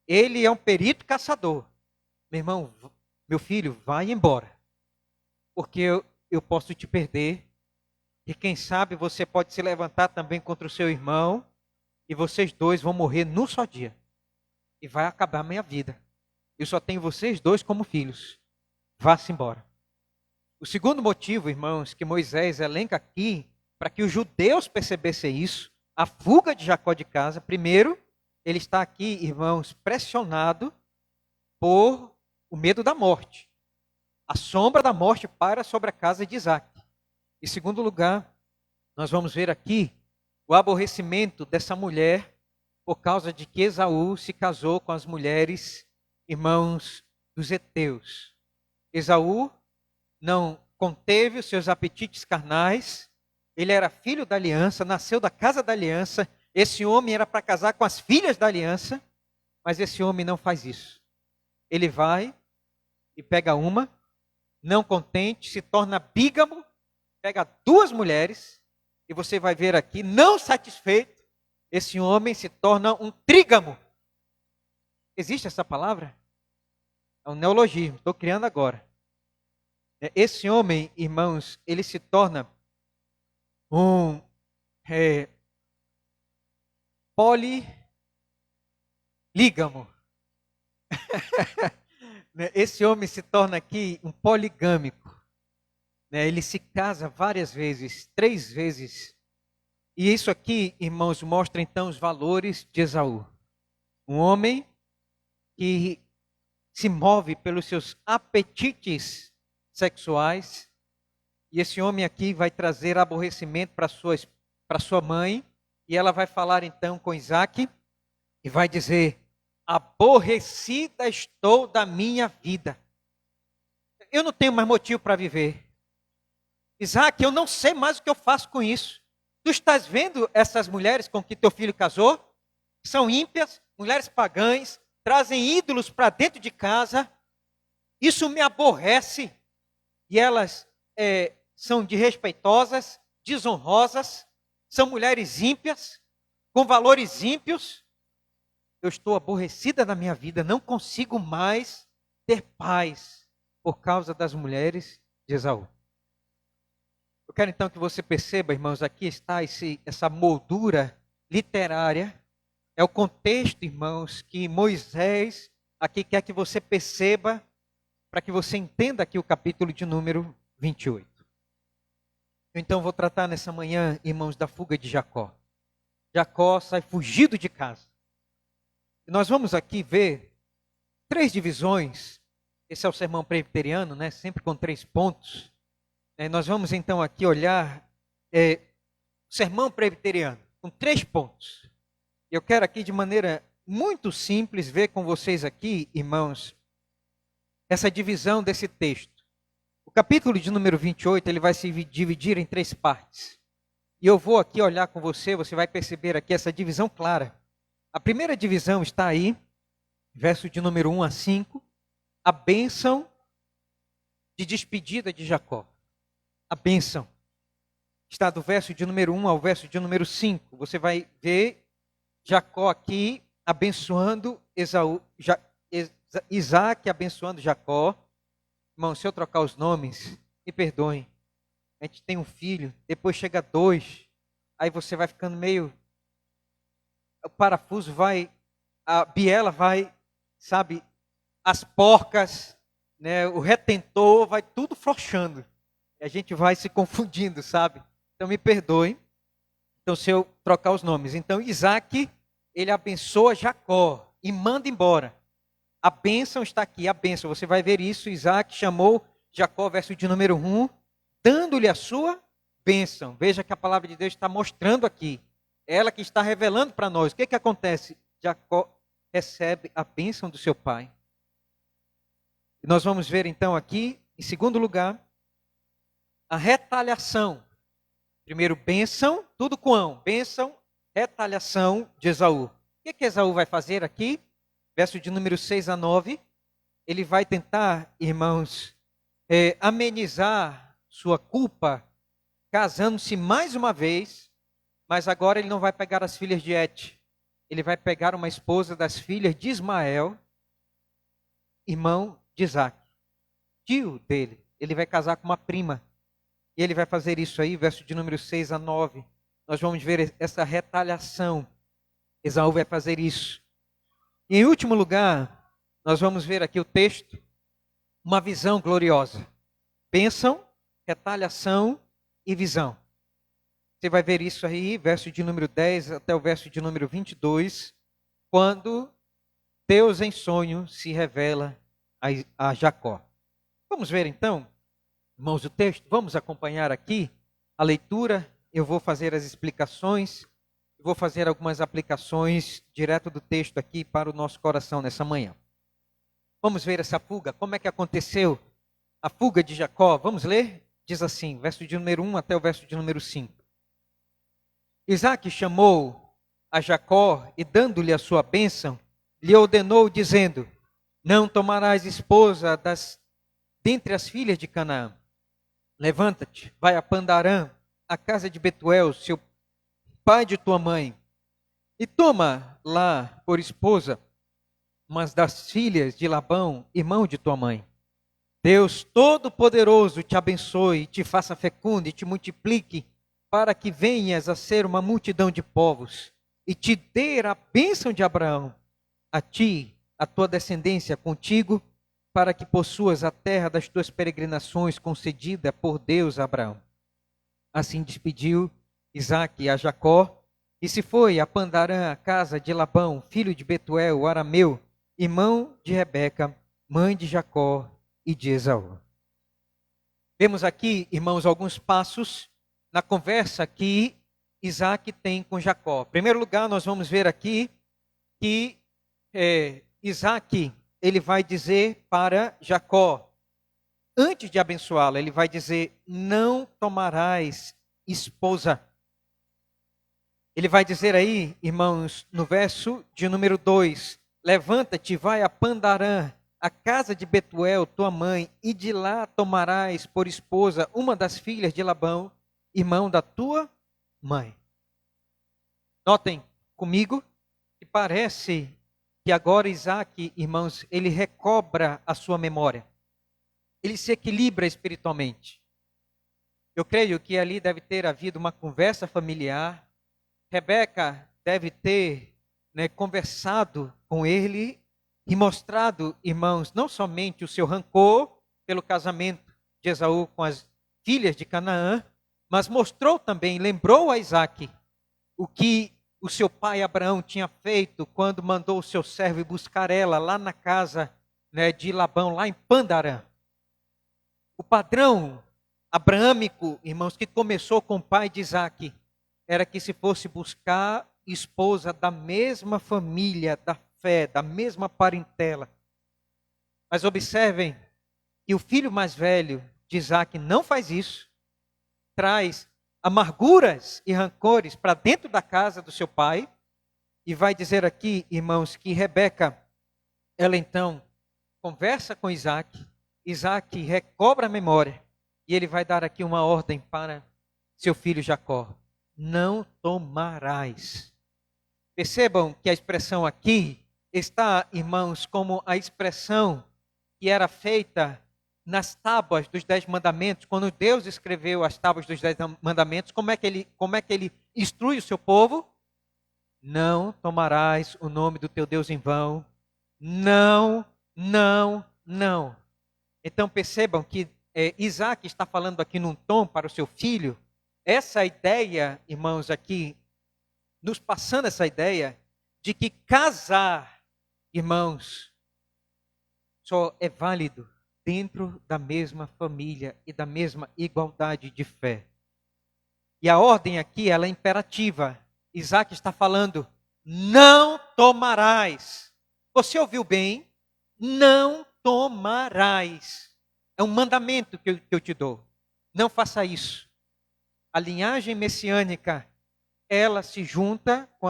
Ele é um perito caçador. Meu irmão, meu filho, vai embora. Porque eu posso te perder. E quem sabe você pode se levantar também contra o seu irmão. E vocês 2 vão morrer num só dia. E vai acabar a minha vida. Eu só tenho vocês 2 como filhos. Vá-se embora. O segundo motivo, irmãos, que Moisés elenca aqui, para que os judeus percebessem isso, a fuga de Jacó de casa. Primeiro, ele está aqui, irmãos, pressionado por o medo da morte. a sombra da morte paira sobre a casa de Isaac. Em segundo lugar, nós vamos ver aqui o aborrecimento dessa mulher por causa de que Esaú se casou com as mulheres irmãos dos heteus. Esaú não conteve os seus apetites carnais, ele era filho da aliança, nasceu da casa da aliança, esse homem era para casar com as filhas da aliança, mas esse homem não faz isso. Ele vai e pega uma, não contente, se torna bígamo, pega duas mulheres, e você vai ver aqui, não satisfeito, esse homem se torna um trígamo. Existe essa palavra? É um neologismo, estou criando agora. Esse homem, irmãos, ele se torna um polilígamo. Esse homem se torna aqui um poligâmico. Ele se casa várias vezes, 3 vezes. E isso aqui, irmãos, mostra então os valores de Esaú. Um homem que se move pelos seus apetites sexuais. E esse homem aqui vai trazer aborrecimento para sua mãe. E ela vai falar então com Isaac e vai dizer: aborrecida estou da minha vida. Eu não tenho mais motivo para viver. Isaac, eu não sei mais o que eu faço com isso. Tu estás vendo essas mulheres com que teu filho casou? São ímpias, mulheres pagãs, trazem ídolos para dentro de casa. Isso me aborrece. E elas são desrespeitosas, desonrosas, são mulheres ímpias, com valores ímpios. Eu estou aborrecida da minha vida, não consigo mais ter paz por causa das mulheres de Esaú. Eu quero então que você perceba, irmãos, aqui está essa moldura literária. É o contexto, irmãos, que Moisés aqui quer que você perceba, para que você entenda aqui o capítulo de número 28. Eu então vou tratar nessa manhã, irmãos, da fuga de Jacó. Jacó sai fugido de casa. E nós vamos aqui ver 3 divisões. Esse é o sermão presbiteriano, né? Sempre com 3 pontos. Nós vamos então aqui olhar o sermão presbiteriano com 3 pontos. Eu quero aqui de maneira muito simples ver com vocês aqui, irmãos, essa divisão desse texto. O capítulo de número 28, ele vai se dividir em 3 partes. E eu vou aqui olhar com você, você vai perceber aqui essa divisão clara. A primeira divisão está aí, verso de número 1 a 5, a bênção de despedida de Jacó. A bênção está do verso de número 1 ao verso de número 5. Você vai ver Jacó aqui abençoando Isaac abençoando Jacó. Irmão, se eu trocar os nomes, me perdoem. A gente tem um filho, depois chega 2, aí você vai ficando meio... O parafuso vai, a biela vai, sabe, as porcas, né, o retentor, vai tudo frouxando. E a gente vai se confundindo, sabe? Então me perdoem. Então se eu trocar os nomes. Então Isaac, ele abençoa Jacó e manda embora. A bênção está aqui, a bênção. Você vai ver isso. Isaac chamou Jacó, verso de número 1, dando-lhe a sua bênção. Veja que a palavra de Deus está mostrando aqui. Ela que está revelando para nós. O que acontece? Jacó recebe a bênção do seu pai. E nós vamos ver então aqui, em segundo lugar, a retaliação. Primeiro, bênção, tudo com ão. Bênção, retaliação de Esaú. O que Esaú vai fazer aqui? Verso de número 6 a 9. Ele vai tentar, irmãos, amenizar sua culpa, casando-se mais uma vez, mas agora ele não vai pegar as filhas de Et. Ele vai pegar uma esposa das filhas de Ismael, irmão de Isaac, tio dele. Ele vai casar com uma prima. E ele vai fazer isso aí, verso de número 6 a 9. Nós vamos ver essa retaliação. Esaú vai fazer isso. E em último lugar, nós vamos ver aqui o texto, uma visão gloriosa. Bênção, retaliação e visão. Você vai ver isso aí, verso de número 10 até o verso de número 22, quando Deus em sonho se revela a Jacó. Vamos ver então, irmãos, o texto. Vamos acompanhar aqui a leitura. Eu vou fazer as explicações. Vou fazer algumas aplicações direto do texto aqui para o nosso coração nessa manhã. Vamos ver essa fuga. Como é que aconteceu a fuga de Jacó? Vamos ler? Diz assim, verso de número 1 até o verso de número 5. Isaque chamou a Jacó e, dando-lhe a sua bênção, lhe ordenou, dizendo: não tomarás esposa dentre as filhas de Canaã. Levanta-te, vai a Pandarã, a casa de Betuel, seu pai de tua mãe, e toma lá por esposa umas das filhas de Labão, irmão de tua mãe. Deus Todo-Poderoso te abençoe, te faça fecundo e te multiplique, para que venhas a ser uma multidão de povos, e te dê a bênção de Abraão, a ti, a tua descendência contigo, para que possuas a terra das tuas peregrinações concedida por Deus a Abraão. Assim despediu Isaque a Jacó, e se foi a Pandarã, a casa de Labão, filho de Betuel, o arameu, irmão de Rebeca, mãe de Jacó e de Esaú. Vemos aqui, irmãos, alguns passos na conversa que Isaque tem com Jacó. Em primeiro lugar, nós vamos ver aqui que Isaque, ele vai dizer para Jacó, antes de abençoá-lo, ele vai dizer: não tomarás esposa. Ele vai dizer aí, irmãos, no verso de número 2, levanta-te, vai a Pandarã, a casa de Betuel, tua mãe, e de lá tomarás por esposa uma das filhas de Labão, irmão da tua mãe. Notem comigo que parece que agora Isaque, irmãos, ele recobra a sua memória. Ele se equilibra espiritualmente. Eu creio que ali deve ter havido uma conversa familiar. Rebeca deve ter conversado com ele e mostrado, irmãos, não somente o seu rancor pelo casamento de Esaú com as filhas de Canaã, mas mostrou também, lembrou a Isaque o que o seu pai Abraão tinha feito quando mandou o seu servo ir buscar ela lá na casa de Labão, lá em Pandarã. O padrão abraâmico, irmãos, que começou com o pai de Isaque, era que se fosse buscar esposa da mesma família, da fé, da mesma parentela. Mas observem que o filho mais velho de Isaque não faz isso, traz amarguras e rancores para dentro da casa do seu pai, e vai dizer aqui, irmãos, que Rebeca, ela então conversa com Isaque, Isaque recobra a memória, e ele vai dar aqui uma ordem para seu filho Jacó: não tomarás. Percebam que a expressão aqui está, irmãos, como a expressão que era feita nas tábuas dos 10 mandamentos. Quando Deus escreveu as tábuas dos 10 mandamentos, como é que ele instrui o seu povo? Não tomarás o nome do teu Deus em vão. Não, não, não. Então percebam que Isaque está falando aqui num tom para o seu filho. Essa ideia, irmãos, aqui, nos passando essa ideia de que casar, irmãos, só é válido dentro da mesma família e da mesma igualdade de fé. E a ordem aqui, ela é imperativa. Isaque está falando: não tomarás. Você ouviu bem? Não tomarás. É um mandamento que eu te dou. Não faça isso. A linhagem messiânica, ela se junta com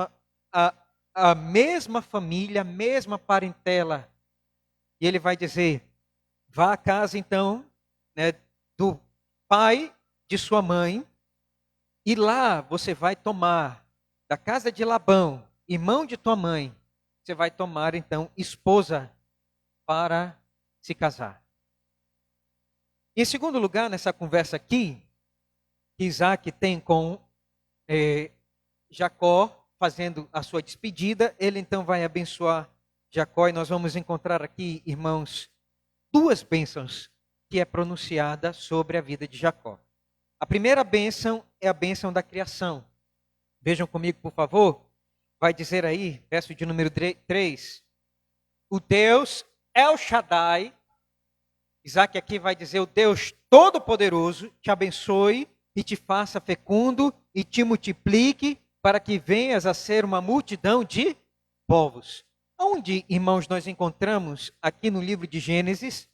a mesma família, a mesma parentela. E ele vai dizer: vá à casa então do pai de sua mãe, e lá você vai tomar da casa de Labão, irmão de tua mãe, você vai tomar então esposa para se casar. Em segundo lugar, nessa conversa aqui, que Isaque tem com Jacó, fazendo a sua despedida, ele então vai abençoar Jacó, e nós vamos encontrar aqui, irmãos, duas bênçãos que é pronunciada sobre a vida de Jacó. A primeira bênção é a bênção da criação. Vejam comigo, por favor. Vai dizer aí, verso de número 3, o Deus El Shaddai, Isaac aqui vai dizer: o Deus Todo-Poderoso te abençoe e te faça fecundo e te multiplique para que venhas a ser uma multidão de povos. Onde, irmãos, nós encontramos aqui no livro de Gênesis,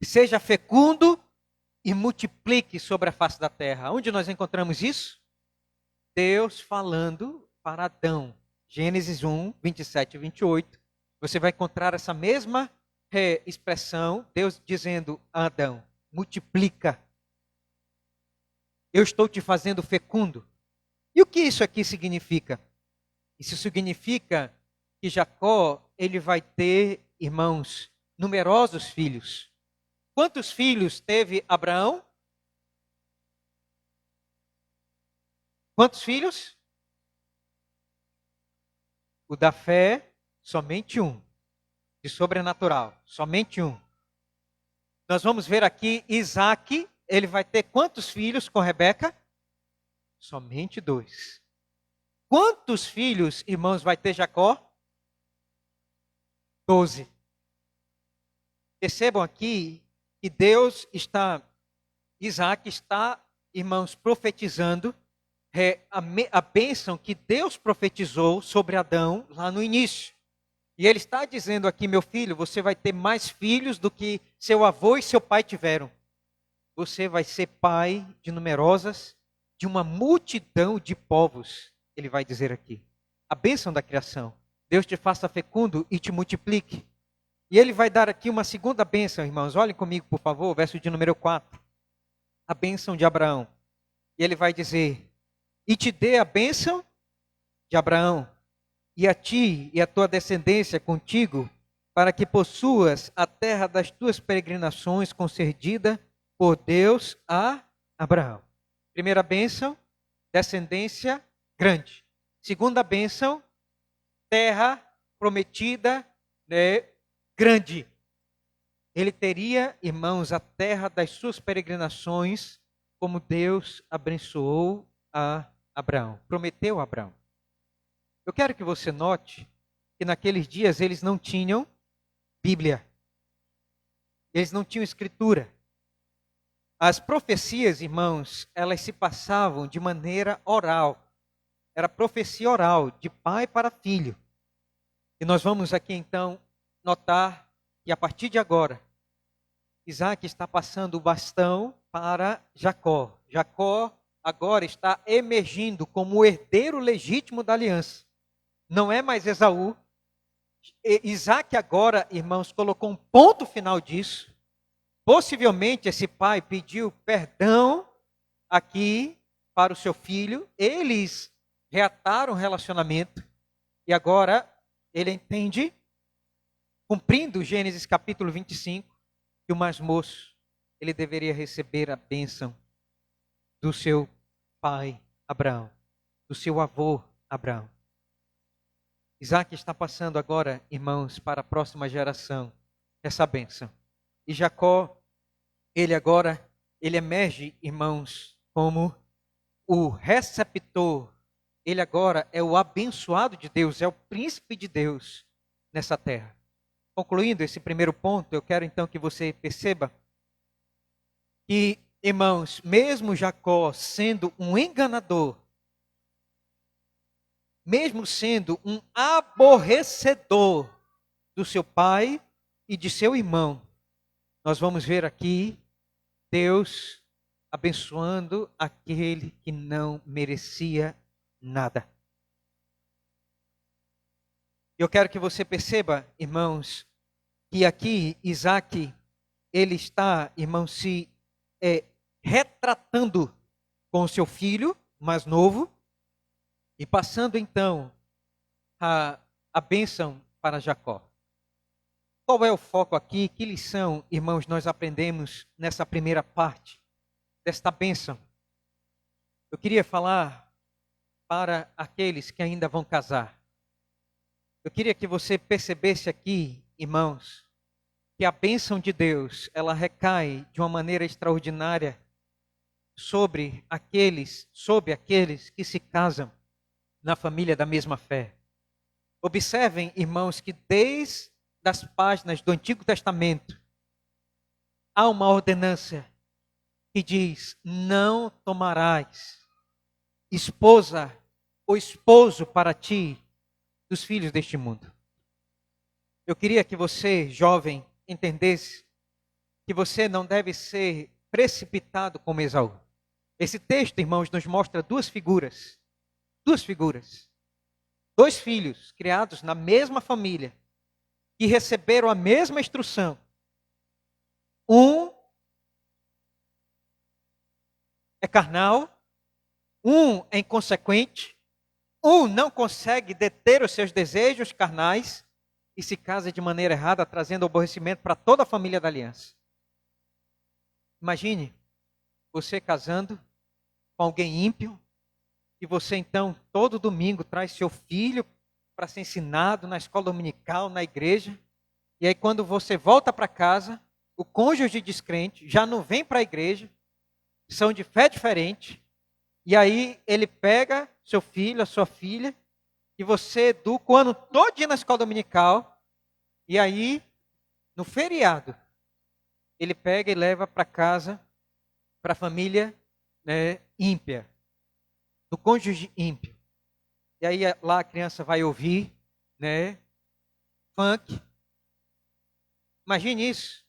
seja fecundo e multiplique sobre a face da terra? Onde nós encontramos isso? Deus falando para Adão. Gênesis 1, 27 e 28. Você vai encontrar essa mesma expressão, Deus dizendo a Adão: multiplica. Eu estou te fazendo fecundo. E o que isso aqui significa? Isso significa que Jacó, ele vai ter, irmãos, numerosos filhos. Quantos filhos teve Abraão? Quantos filhos? O da fé, somente um. De sobrenatural, somente um. Nós vamos ver aqui Isaac, ele vai ter quantos filhos com Rebeca? Somente 2. Quantos filhos, irmãos, vai ter Jacó? 12. Percebam aqui que Isaac está, irmãos, profetizando a bênção que Deus profetizou sobre Adão lá no início. E ele está dizendo aqui: meu filho, você vai ter mais filhos do que seu avô e seu pai tiveram. Você vai ser pai de uma multidão de povos, ele vai dizer aqui. A bênção da criação. Deus te faça fecundo e te multiplique. E ele vai dar aqui uma segunda bênção, irmãos. Olhem comigo, por favor, verso de número 4. A bênção de Abraão. E ele vai dizer: e te dê a bênção de Abraão, e a ti e a tua descendência contigo, para que possuas a terra das tuas peregrinações concedida por Deus a Abraão. Primeira bênção, descendência grande. Segunda bênção, terra prometida, grande. Ele teria, irmãos, a terra das suas peregrinações, como Deus abençoou a Abraão, prometeu a Abraão. Eu quero que você note que naqueles dias eles não tinham Bíblia. Eles não tinham escritura. As profecias, irmãos, elas se passavam de maneira oral. Era profecia oral, de pai para filho. E nós vamos aqui então notar que a partir de agora, Isaac está passando o bastão para Jacó. Jacó agora está emergindo como o herdeiro legítimo da aliança. Não é mais Esaú. Isaac agora, irmãos, colocou um ponto final disso. Possivelmente esse pai pediu perdão aqui para o seu filho. Eles reataram o relacionamento. E agora ele entende, cumprindo Gênesis capítulo 25, que o mais moço, ele deveria receber a bênção do seu pai Abraão, do seu avô Abraão. Isaac está passando agora, irmãos, para a próxima geração, essa bênção. E Jacó, ele emerge, irmãos, como o receptor. Ele agora é o abençoado de Deus, é o príncipe de Deus nessa terra. Concluindo esse primeiro ponto, eu quero então que você perceba que, irmãos, mesmo Jacó sendo um enganador, mesmo sendo um aborrecedor do seu pai e de seu irmão, nós vamos ver aqui Deus abençoando aquele que não merecia nada. Eu quero que você perceba, irmãos, que aqui Isaac, ele está, irmãos, se retratando com o seu filho mais novo e passando então a bênção para Jacó. Qual é o foco aqui? Que lição, irmãos, nós aprendemos nessa primeira parte desta bênção? Eu queria falar para aqueles que ainda vão casar. Eu queria que você percebesse aqui, irmãos, que a bênção de Deus, ela recai de uma maneira extraordinária sobre aqueles que se casam na família da mesma fé. Observem, irmãos, que desde as páginas do Antigo Testamento, há uma ordenança que diz: não tomarás esposa ou esposo para ti dos filhos deste mundo. Eu queria que você, jovem, entendesse que você não deve ser precipitado como Esaú. Esse texto, irmãos, nos mostra duas figuras. Duas figuras. Dois filhos criados na mesma família, que receberam a mesma instrução. Um é carnal, um é inconsequente, um não consegue deter os seus desejos carnais e se casa de maneira errada, trazendo aborrecimento para toda a família da aliança. Imagine você casando com alguém ímpio, e você então todo domingo traz seu filho para ser ensinado na escola dominical, na igreja, e aí quando você volta para casa, o cônjuge descrente já não vem para a igreja, são de fé diferente, e aí ele pega seu filho, a sua filha, e você educa o ano todo na escola dominical, e aí, no feriado, ele pega e leva para casa, para a família, né, ímpia, do cônjuge ímpio. E aí lá a criança vai ouvir, né, funk. Imagine isso.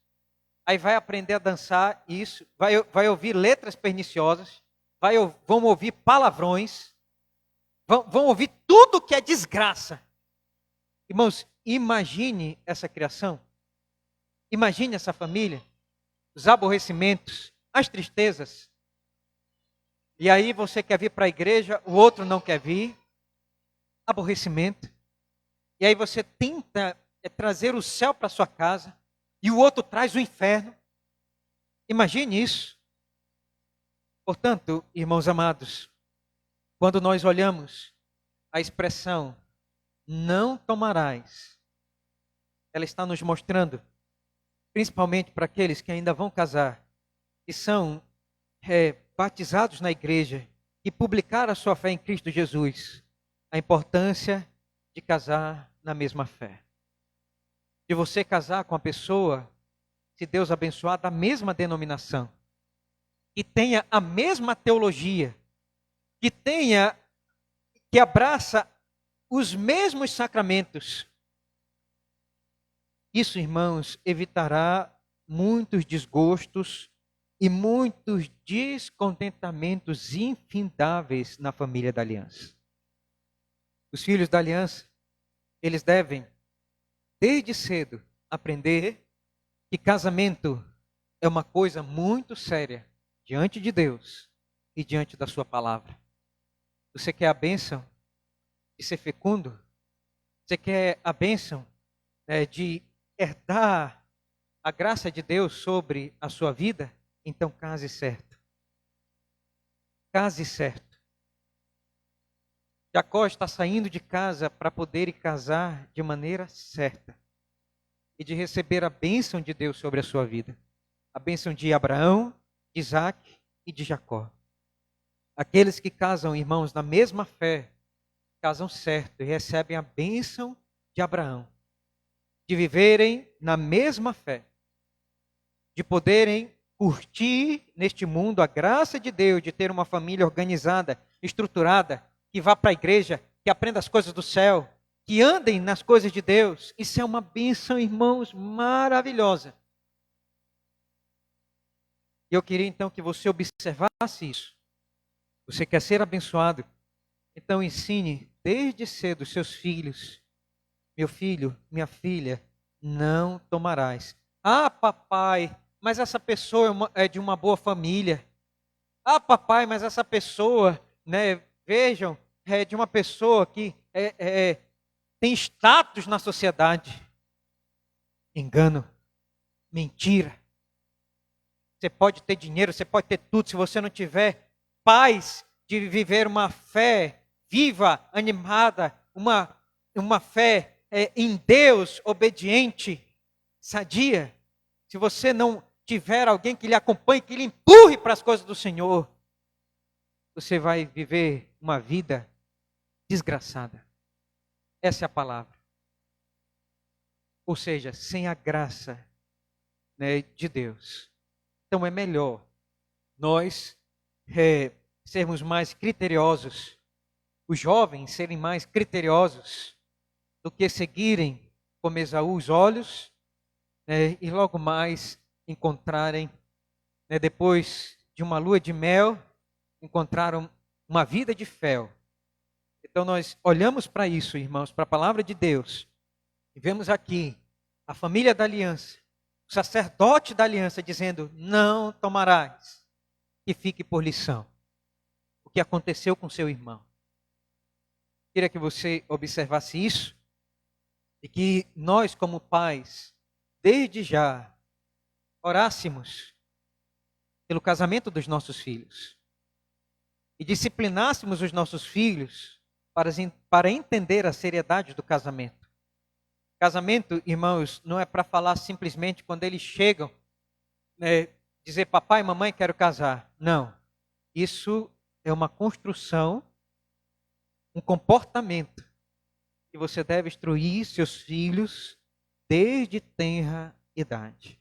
Aí vai aprender a dançar isso, vai ouvir letras perniciosas, vão ouvir palavrões, vão ouvir tudo que é desgraça. Irmãos, imagine essa criação. Imagine essa família, os aborrecimentos, as tristezas. E aí você quer vir para a igreja, o outro não quer vir. Aborrecimento. E aí você tenta trazer o céu para sua casa e o outro traz o inferno. Imagine isso. Portanto, irmãos amados, quando nós olhamos a expressão não tomarás, ela está nos mostrando, principalmente para aqueles que ainda vão casar, que são batizados na igreja e publicaram a sua fé em Cristo Jesus, a importância de casar na mesma fé. De você casar com a pessoa, se Deus abençoar, da mesma denominação, que tenha a mesma teologia, que abraça os mesmos sacramentos. Isso, irmãos, evitará muitos desgostos e muitos descontentamentos infindáveis na família da aliança. Os filhos da aliança, eles devem, desde cedo, aprender que casamento é uma coisa muito séria diante de Deus e diante da sua palavra. Você quer a bênção de ser fecundo? Você quer a bênção de herdar a graça de Deus sobre a sua vida? Então case certo. Case certo. Jacó está saindo de casa para poder ir casar de maneira certa e de receber a bênção de Deus sobre a sua vida. A bênção de Abraão, de Isaac e de Jacó. Aqueles que casam, irmãos, na mesma fé, casam certo e recebem a bênção de Abraão, de viverem na mesma fé, de poderem curtir neste mundo a graça de Deus, de ter uma família organizada, estruturada, que vá para a igreja, que aprenda as coisas do céu, que andem nas coisas de Deus. Isso é uma bênção, irmãos, maravilhosa. E eu queria então que você observasse isso. Você quer ser abençoado? Então ensine desde cedo os seus filhos. Meu filho, minha filha, não tomarás. Ah, papai, mas essa pessoa é de uma boa família. Ah, papai, mas essa pessoa, vejam, é de uma pessoa que tem status na sociedade. Engano, mentira. Você pode ter dinheiro, você pode ter tudo, se você não tiver paz de viver uma fé viva, animada, uma fé em Deus, obediente, sadia. Se você não tiver alguém que lhe acompanhe, que lhe empurre para as coisas do Senhor, você vai viver uma vida desgraçada. Essa é a palavra. Ou seja, sem a graça de Deus. Então é melhor nós sermos mais criteriosos, os jovens serem mais criteriosos do que seguirem como Esaú os olhos, né, e logo mais encontrarem, né, depois de uma lua de mel, encontraram uma vida de fel. Então nós olhamos para isso, irmãos, para a palavra de Deus, e vemos aqui a família da aliança, o sacerdote da aliança dizendo: não tomarás, que fique por lição o que aconteceu com seu irmão. Queria que você observasse isso e que nós, como pais, desde já orássemos pelo casamento dos nossos filhos e disciplinássemos os nossos filhos para entender a seriedade do casamento. Casamento, irmãos, não é para falar simplesmente quando eles chegam, né, dizer papai, mamãe, quero casar. Não. Isso é uma construção, um comportamento que você deve instruir seus filhos desde tenra idade.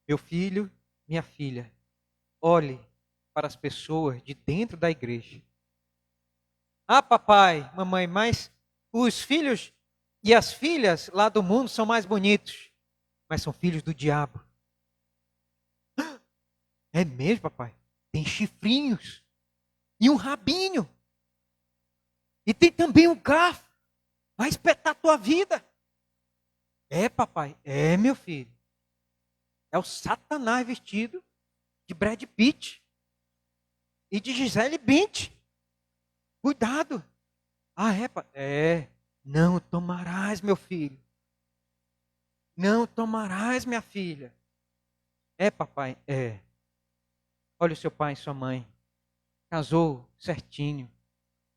Meu filho, minha filha, olhe para as pessoas de dentro da igreja. Ah, papai, mamãe, mas os filhos e as filhas lá do mundo são mais bonitos, mas são filhos do diabo. É mesmo, papai? Tem chifrinhos e um rabinho. E tem também um garfo. Vai espetar a tua vida. É, papai. É, meu filho. É o Satanás vestido de Brad Pitt e de Gisele Bündchen. Cuidado. Ah, é, papai? É. Não tomarás, meu filho. Não tomarás, minha filha. É, papai? É. Olha o seu pai e sua mãe. Casou certinho.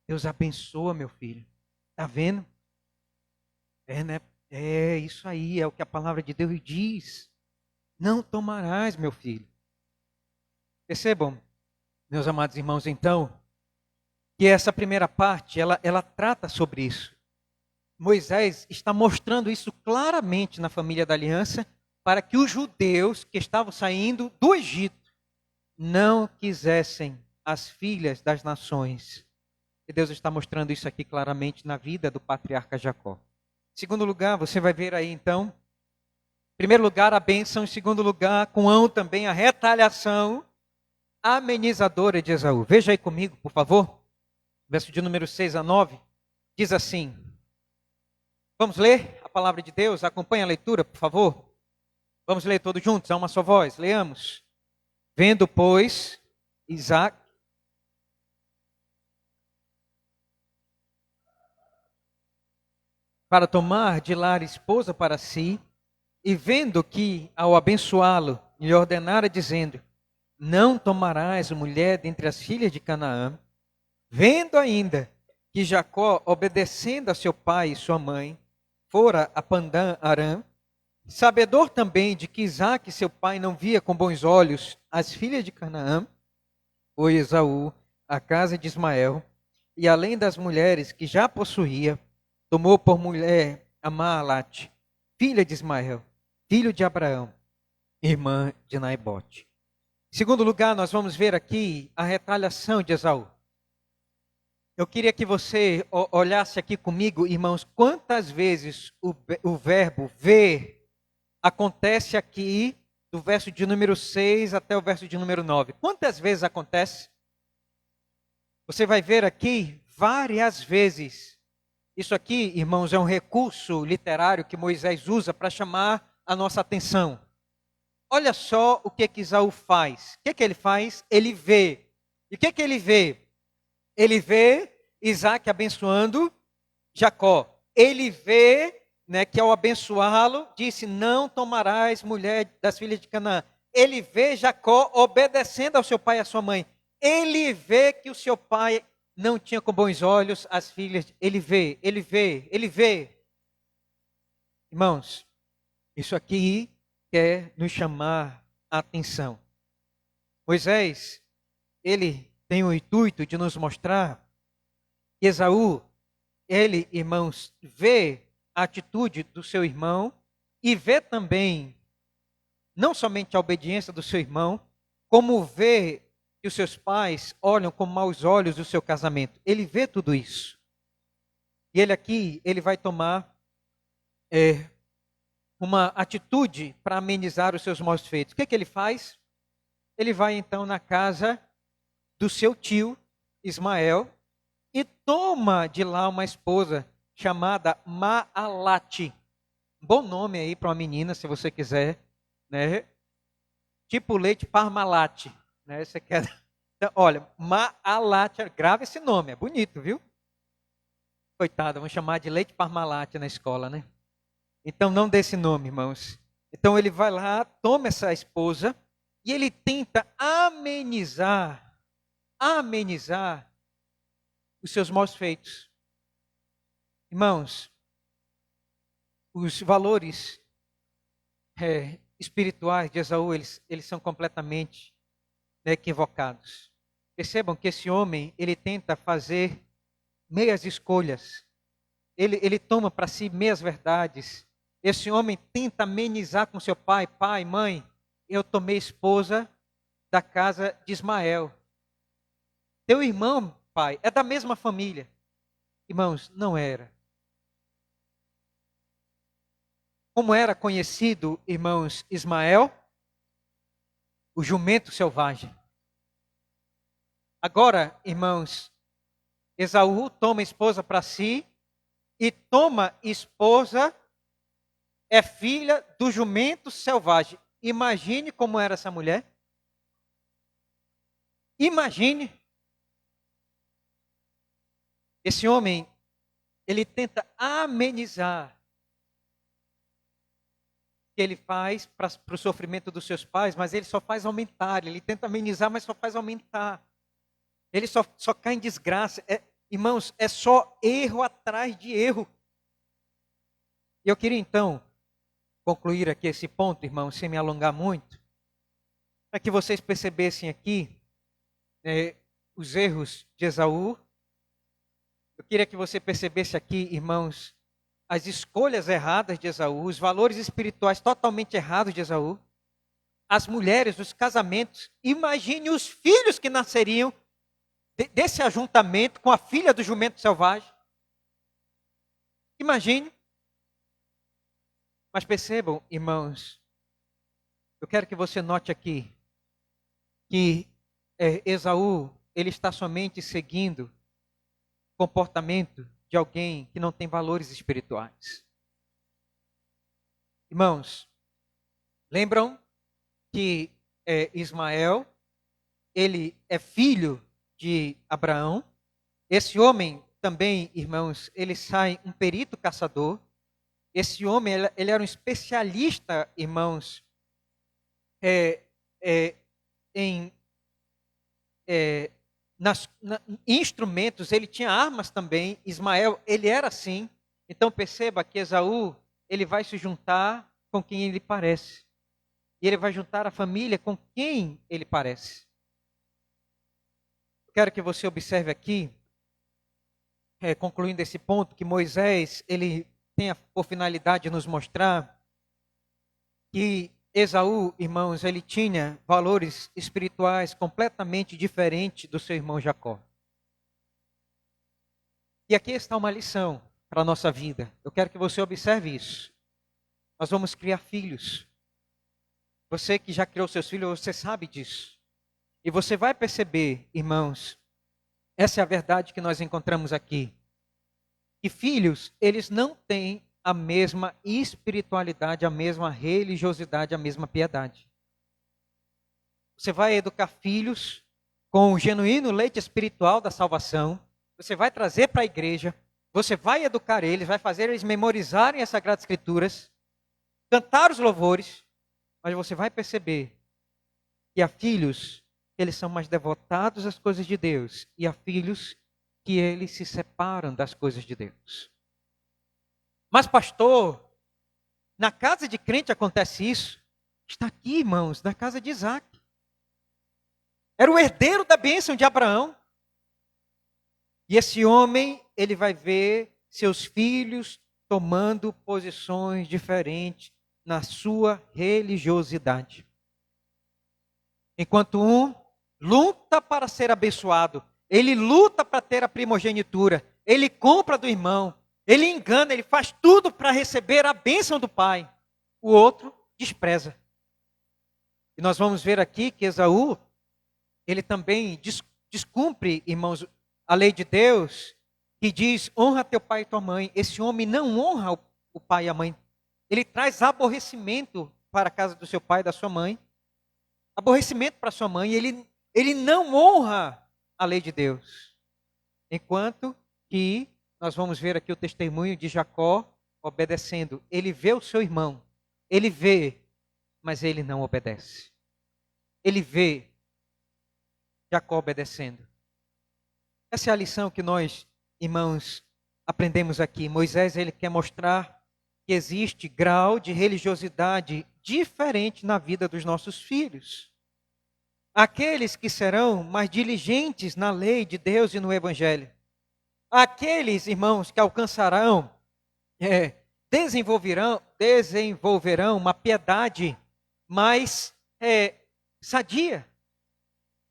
Deus abençoa, meu filho. Está vendo? É, né? É isso aí, é o que a palavra de Deus diz. Não tomarás, meu filho. Percebam, meus amados irmãos, então, que essa primeira parte, ela trata sobre isso. Moisés está mostrando isso claramente na família da aliança, para que os judeus que estavam saindo do Egito não quisessem as filhas das nações. E Deus está mostrando isso aqui claramente na vida do patriarca Jacó. Em segundo lugar, você vai ver aí então, em primeiro lugar a bênção, em segundo lugar, com também a retaliação amenizadora de Esaú. Veja aí comigo, por favor, verso de número 6 a 9, diz assim, vamos ler a palavra de Deus, acompanhe a leitura, por favor. Vamos ler todos juntos, a uma só voz, leamos. Vendo, pois, Isaac para tomar de Lara esposa para si, e vendo que, ao abençoá-lo, lhe ordenara, dizendo, não tomarás mulher dentre as filhas de Canaã, vendo ainda que Jacó, obedecendo a seu pai e sua mãe, fora a Pandã Arã, sabedor também de que Isaque, seu pai, não via com bons olhos as filhas de Canaã, foi Esaú à casa de Ismael, e além das mulheres que já possuía, tomou por mulher a Maalate, filha de Ismael, filho de Abraão, irmã de Naibote. Em segundo lugar, nós vamos ver aqui a retaliação de Esaú. Eu queria que você olhasse aqui comigo, irmãos, quantas vezes o verbo ver acontece aqui, do verso de número 6 até o verso de número 9. Quantas vezes acontece? Você vai ver aqui várias vezes. Isso aqui, irmãos, é um recurso literário que Moisés usa para chamar a nossa atenção. Olha só o que Esaú faz. O que ele faz? Ele vê. E o que ele vê? Ele vê Isaac abençoando Jacó. Ele vê, né, que ao abençoá-lo, disse, não tomarás mulher das filhas de Canaã. Ele vê Jacó obedecendo ao seu pai e à sua mãe. Ele vê que o seu pai não tinha com bons olhos as filhas. Ele vê. Irmãos, isso aqui quer nos chamar a atenção. Moisés, ele tem o intuito de nos mostrar que Esaú, ele, irmãos, vê a atitude do seu irmão e vê também não somente a obediência do seu irmão, como vê que os seus pais olham com maus olhos o seu casamento. Ele vê tudo isso. E ele aqui, ele vai tomar uma atitude para amenizar os seus maus feitos. O que ele faz? Ele vai então na casa do seu tio, Ismael, e toma de lá uma esposa chamada Maalate. Bom nome aí para uma menina, se você quiser, né? Tipo leite Parmalat, né? Você quer? Então, olha, Maalate, grava esse nome, é bonito, viu? Coitada, vamos chamar de leite Parmalat na escola, né? Então não dê esse nome, irmãos. Então ele vai lá, toma essa esposa e ele tenta amenizar os seus maus feitos. Irmãos, os valores espirituais de Esaú, eles são completamente equivocados. Percebam que esse homem, ele tenta fazer meias escolhas. Ele toma para si meias verdades. Esse homem tenta amenizar com seu pai. Pai, mãe, eu tomei esposa da casa de Ismael. Teu irmão, pai, é da mesma família. Irmãos, não era. Como era conhecido, irmãos, Ismael? O jumento selvagem. Agora, irmãos, Esaú toma esposa para si e toma esposa, é filha do jumento selvagem. Imagine como era essa mulher. Imagine. Esse homem, ele tenta amenizar o que ele faz para o sofrimento dos seus pais, mas ele só faz aumentar. Ele tenta amenizar, mas só faz aumentar. Ele só cai em desgraça. Irmãos, é só erro atrás de erro. E eu queria então concluir aqui esse ponto, irmãos, sem me alongar muito, para que vocês percebessem aqui os erros de Esaú. Eu queria que você percebesse aqui, irmãos, as escolhas erradas de Esaú, os valores espirituais totalmente errados de Esaú, as mulheres, os casamentos. Imagine os filhos que nasceriam desse ajuntamento com a filha do jumento selvagem. Imagine. Mas percebam, irmãos, eu quero que você note aqui que Esaú, ele está somente seguindo o comportamento de alguém que não tem valores espirituais. Irmãos, lembram que Ismael, ele é filho de Abraão. Esse homem também, irmãos, ele sai um perito caçador. Esse homem, ele era um especialista, irmãos, em instrumentos. Ele tinha armas também. Ismael, ele era assim. Então perceba que Esaú, ele vai se juntar com quem ele parece. E ele vai juntar a família com quem ele parece. Eu quero que você observe aqui, concluindo esse ponto, que Moisés, ele tem por finalidade nos mostrar que Esaú, irmãos, ele tinha valores espirituais completamente diferentes do seu irmão Jacó. E aqui está uma lição para a nossa vida. Eu quero que você observe isso. Nós vamos criar filhos. Você que já criou seus filhos, você sabe disso. E você vai perceber, irmãos, essa é a verdade que nós encontramos aqui. Que filhos, eles não têm a mesma espiritualidade, a mesma religiosidade, a mesma piedade. Você vai educar filhos com o genuíno leite espiritual da salvação. Você vai trazer para a igreja. Você vai educar eles, vai fazer eles memorizarem as Sagradas Escrituras, cantar os louvores. Mas você vai perceber que há filhos que eles são mais devotados às coisas de Deus. E há filhos que eles se separam das coisas de Deus. Mas pastor, na casa de crente acontece isso? Está aqui, irmãos, na casa de Isaac. Era o herdeiro da bênção de Abraão. E esse homem, ele vai ver seus filhos tomando posições diferentes na sua religiosidade. Enquanto um luta para ser abençoado, ele luta para ter a primogenitura, ele compra do irmão, ele engana, ele faz tudo para receber a bênção do pai. O outro despreza. E nós vamos ver aqui que Esaú, ele também descumpre, irmãos, a lei de Deus, que diz, honra teu pai e tua mãe. Esse homem não honra o pai e a mãe. Ele traz aborrecimento para a casa do seu pai e da sua mãe. Aborrecimento para sua mãe. Ele não honra a lei de Deus. Enquanto que nós vamos ver aqui o testemunho de Jacó obedecendo. Ele vê o seu irmão. Ele vê, mas ele não obedece. Ele vê Jacó obedecendo. Essa é a lição que nós, irmãos, aprendemos aqui. Moisés, ele quer mostrar que existe grau de religiosidade diferente na vida dos nossos filhos. Aqueles que serão mais diligentes na lei de Deus e no Evangelho. Aqueles, irmãos, que alcançarão, desenvolverão uma piedade mais sadia.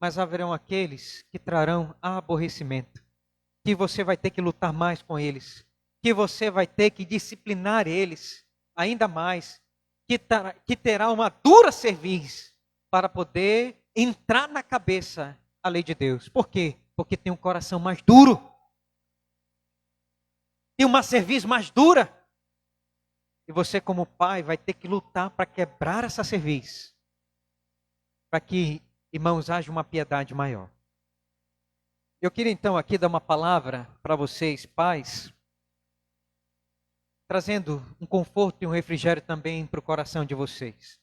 Mas haverão aqueles que trarão aborrecimento, que você vai ter que lutar mais com eles, que você vai ter que disciplinar eles ainda mais, que terá uma dura cerviz para poder entrar na cabeça a lei de Deus. Por quê? Porque tem um coração mais duro, tem uma cerviz mais dura, e você como pai vai ter que lutar para quebrar essa cerviz, para que, irmãos, haja uma piedade maior. Eu queria então aqui dar uma palavra para vocês, pais, trazendo um conforto e um refrigério também para o coração de vocês.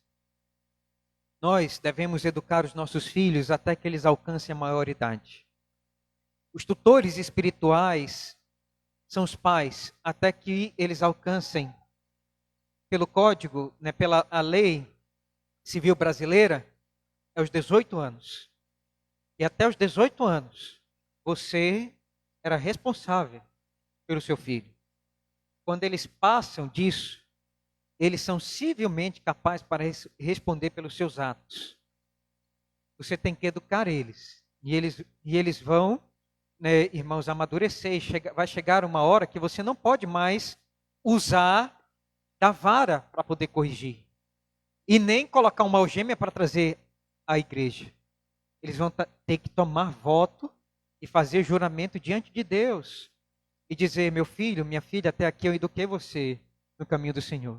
Nós devemos educar os nossos filhos até que eles alcancem a maioridade. Os tutores espirituais são os pais até que eles alcancem, pelo código, pela a lei civil brasileira, é os 18 anos. E até os 18 anos, você era responsável pelo seu filho. Quando eles passam disso, eles são civilmente capazes para responder pelos seus atos. Você tem que educar eles. E eles vão, irmãos, amadurecer. Vai chegar uma hora que você não pode mais usar da vara para poder corrigir. E nem colocar uma algema para trazer à igreja. Eles vão ter que tomar voto e fazer juramento diante de Deus. E dizer, meu filho, minha filha, até aqui eu eduquei você no caminho do Senhor.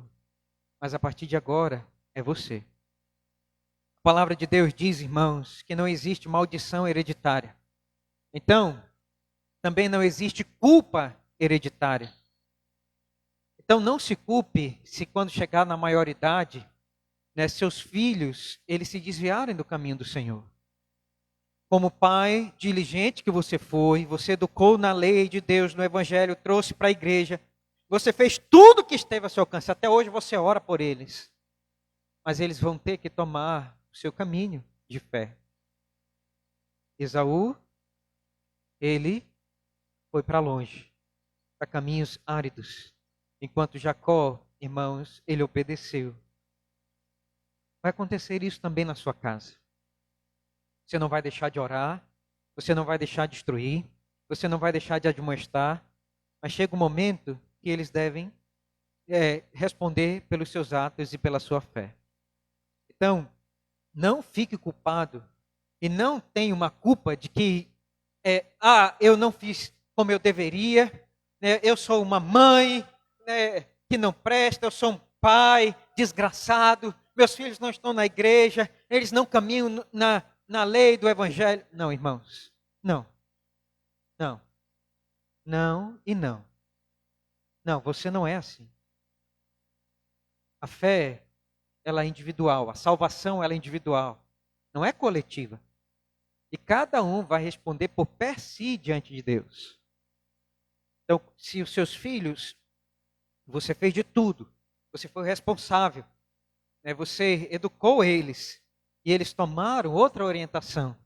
Mas a partir de agora, é você. A palavra de Deus diz, irmãos, que não existe maldição hereditária. Então, também não existe culpa hereditária. Então, não se culpe se quando chegar na maioridade, seus filhos, eles se desviarem do caminho do Senhor. Como pai diligente que você foi, você educou na lei de Deus, no Evangelho, trouxe para a igreja, você fez tudo que esteve a seu alcance, até hoje você ora por eles. Mas eles vão ter que tomar o seu caminho de fé. Esaú, ele foi para longe, para caminhos áridos, enquanto Jacó, irmãos, ele obedeceu. Vai acontecer isso também na sua casa. Você não vai deixar de orar, você não vai deixar de instruir, você não vai deixar de admoestar, mas chega um momento que eles devem responder pelos seus atos e pela sua fé. Então, não fique culpado e não tenha uma culpa de que, eu não fiz como eu deveria, eu sou uma mãe que não presta, eu sou um pai desgraçado, meus filhos não estão na igreja, eles não caminham na lei do Evangelho. Não, irmãos. Não. Não. Não e não. Não, você não é assim. A fé, ela é individual. A salvação, ela é individual. Não é coletiva. E cada um vai responder por per si diante de Deus. Então, se os seus filhos, você fez de tudo. Você foi responsável. Você educou eles. E eles tomaram outra orientação.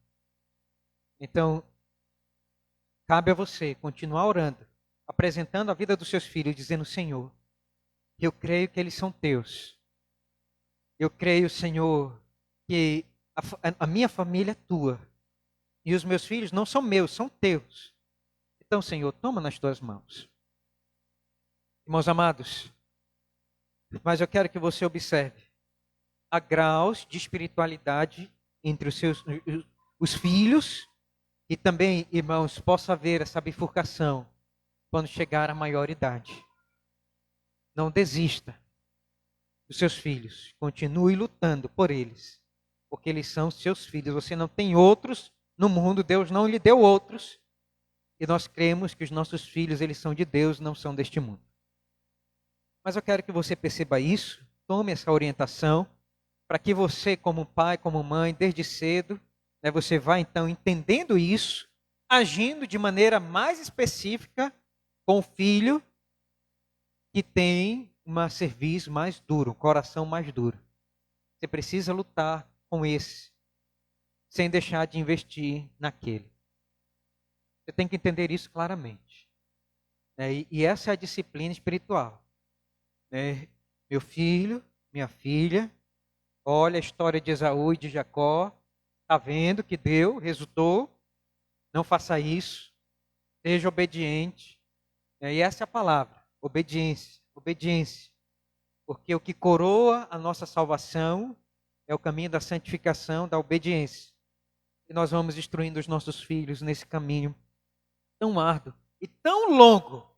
Então, cabe a você continuar orando, apresentando a vida dos seus filhos, dizendo, Senhor, eu creio que eles são teus. Eu creio, Senhor, que a minha família é tua. E os meus filhos não são meus, são teus. Então, Senhor, toma nas tuas mãos. Irmãos amados, mas eu quero que você observe. Há graus de espiritualidade entre os filhos e também, irmãos, possa haver essa bifurcação quando chegar à maioridade. Não desista dos seus filhos. Continue lutando por eles, porque eles são seus filhos. Você não tem outros no mundo, Deus não lhe deu outros. E nós cremos que os nossos filhos, eles são de Deus, não são deste mundo. Mas eu quero que você perceba isso, tome essa orientação, para que você, como pai, como mãe, desde cedo, você vai então entendendo isso, agindo de maneira mais específica com o filho que tem um serviço mais duro, um coração mais duro. Você precisa lutar com esse, sem deixar de investir naquele. Você tem que entender isso claramente. E essa é a disciplina espiritual. Meu filho, minha filha, olha a história de Esaú e de Jacó, está vendo que deu, resultou, não faça isso, seja obediente. E essa é a palavra, obediência, obediência. Porque o que coroa a nossa salvação é o caminho da santificação, da obediência. E nós vamos instruindo os nossos filhos nesse caminho tão árduo e tão longo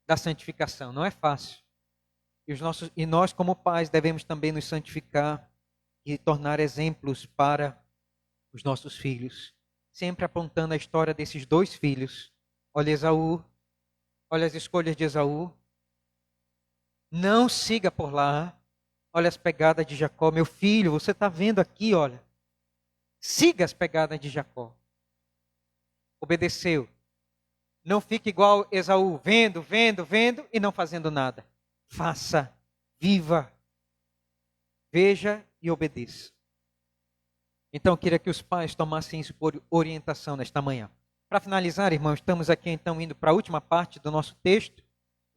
da santificação. Não é fácil. E nós, como pais, devemos também nos santificar e tornar exemplos para os nossos filhos. Sempre apontando a história desses dois filhos. Olha Esaú, olha as escolhas de Esaú. Não siga por lá. Olha as pegadas de Jacó. Meu filho, você está vendo aqui, olha. Siga as pegadas de Jacó. Obedeceu. Não fique igual Esaú, vendo e não fazendo nada. Faça, viva, veja e obedeça. Então, eu queria que os pais tomassem isso por orientação nesta manhã. Para finalizar, irmãos, estamos aqui então indo para a última parte do nosso texto.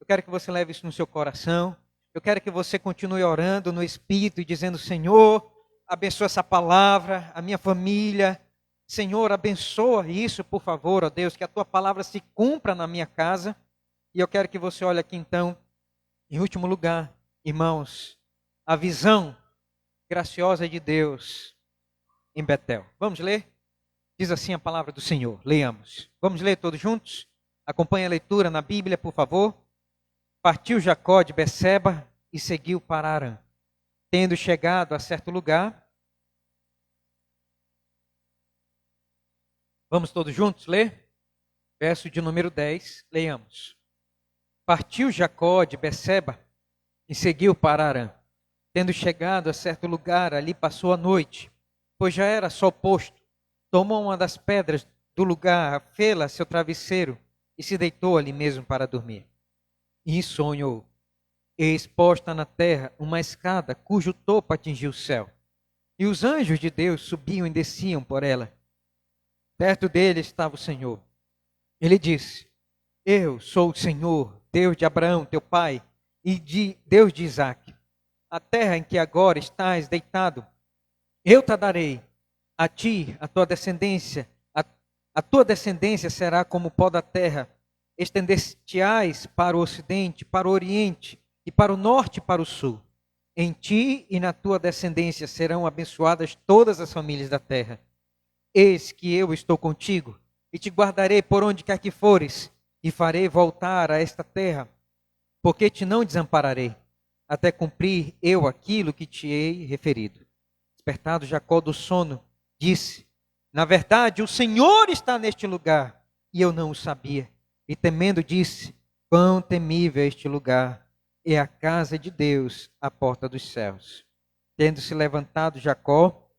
Eu quero que você leve isso no seu coração. Eu quero que você continue orando no Espírito e dizendo: Senhor, abençoa essa palavra, a minha família. Senhor, abençoa isso, por favor, ó Deus, que a tua palavra se cumpra na minha casa. E eu quero que você olhe aqui então, em último lugar, irmãos, a visão graciosa de Deus em Betel. Vamos ler? Diz assim a palavra do Senhor. Leiamos. Vamos ler todos juntos? Acompanhe a leitura na Bíblia, por favor. Partiu Jacó de Beceba e seguiu para Harã. Tendo chegado a certo lugar. Vamos todos juntos ler? Verso de número 10, leiamos. Partiu Jacó de Beceba e seguiu para Harã. Tendo chegado a certo lugar, ali passou a noite, pois já era sol posto. Tomou uma das pedras do lugar, fê-la seu travesseiro, e se deitou ali mesmo para dormir. E sonhou, eis posta na terra uma escada cujo topo atingia o céu. E os anjos de Deus subiam e desciam por ela. Perto dele estava o Senhor. Ele disse: Eu sou o Senhor, Deus de Abraão, teu pai, e Deus de Isaque. A terra em que agora estás deitado, eu te darei, a ti, a tua descendência. A tua descendência será como o pó da terra. Estender-te-ás para o ocidente, para o oriente, e para o norte e para o sul. Em ti e na tua descendência serão abençoadas todas as famílias da terra. Eis que eu estou contigo, e te guardarei por onde quer que fores, e farei voltar a esta terra, porque te não desampararei, até cumprir eu aquilo que te hei referido. Despertado Jacó do sono, disse: Na verdade, o Senhor está neste lugar, e eu não o sabia. E temendo disse: Quão temível é este lugar, é a casa de Deus, a porta dos céus. Tendo-se levantado Jacó,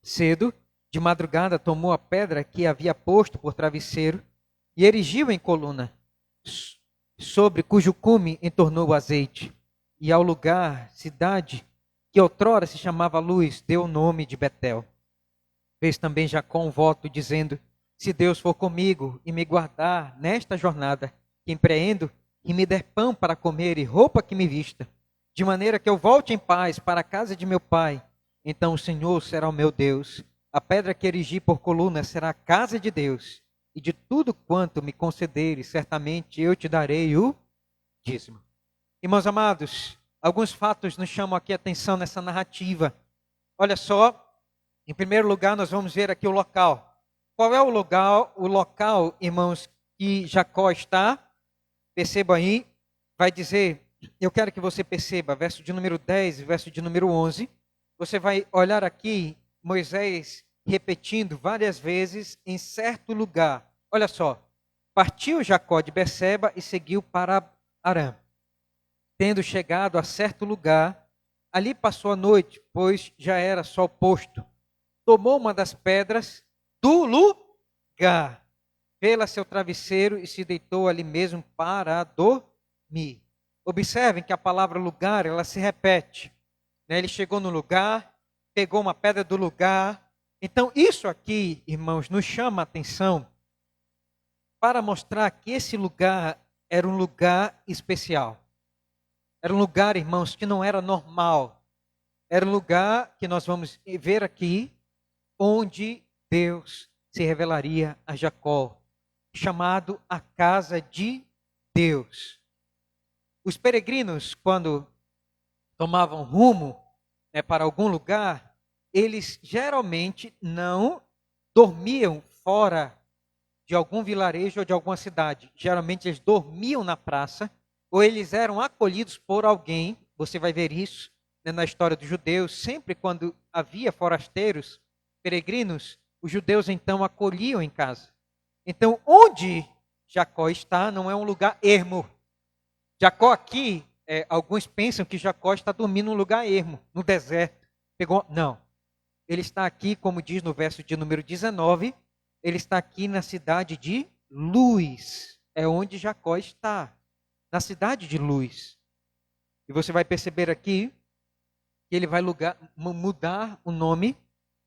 cedo, de madrugada tomou a pedra que havia posto por travesseiro, e erigiu em coluna, sobre cujo cume entornou o azeite. E ao lugar, cidade, que outrora se chamava Luz, deu o nome de Betel. Fez também Jacó um voto, dizendo: Se Deus for comigo e me guardar nesta jornada que empreendo, e me der pão para comer e roupa que me vista, de maneira que eu volte em paz para a casa de meu pai, então o Senhor será o meu Deus. A pedra que erigi por coluna será a casa de Deus. E de tudo quanto me concederes, certamente eu te darei o dízimo. Irmãos amados, alguns fatos nos chamam aqui a atenção nessa narrativa. Olha só, em primeiro lugar nós vamos ver aqui o local. Qual é o lugar, irmãos, que Jacó está? Perceba aí, vai dizer, eu quero que você perceba, verso de número 10 e verso de número 11. Você vai olhar aqui Moisés repetindo várias vezes em certo lugar. Olha só, partiu Jacó de Berseba e seguiu para Harã. Tendo chegado a certo lugar, ali passou a noite, pois já era sol posto. Tomou uma das pedras do lugar, fê-la seu travesseiro e se deitou ali mesmo para dormir. Observem que a palavra lugar, ela se repete. Ele chegou no lugar, pegou uma pedra do lugar. Então, isso aqui, irmãos, nos chama a atenção para mostrar que esse lugar era um lugar especial. Era um lugar, irmãos, que não era normal. Era um lugar que nós vamos ver aqui, onde Deus se revelaria a Jacó, chamado a casa de Deus. Os peregrinos, quando tomavam rumo para algum lugar, eles geralmente não dormiam fora de algum vilarejo ou de alguma cidade. Geralmente eles dormiam na praça, ou eles eram acolhidos por alguém. Você vai ver isso na história dos judeus. Sempre quando havia forasteiros, peregrinos, os judeus então acolhiam em casa. Então, onde Jacó está não é um lugar ermo. Jacó aqui, alguns pensam que Jacó está dormindo num lugar ermo, no deserto. Não. Ele está aqui, como diz no verso de número 19, ele está aqui na cidade de Luz. É onde Jacó está, na cidade de Luz. E você vai perceber aqui que ele vai mudar o nome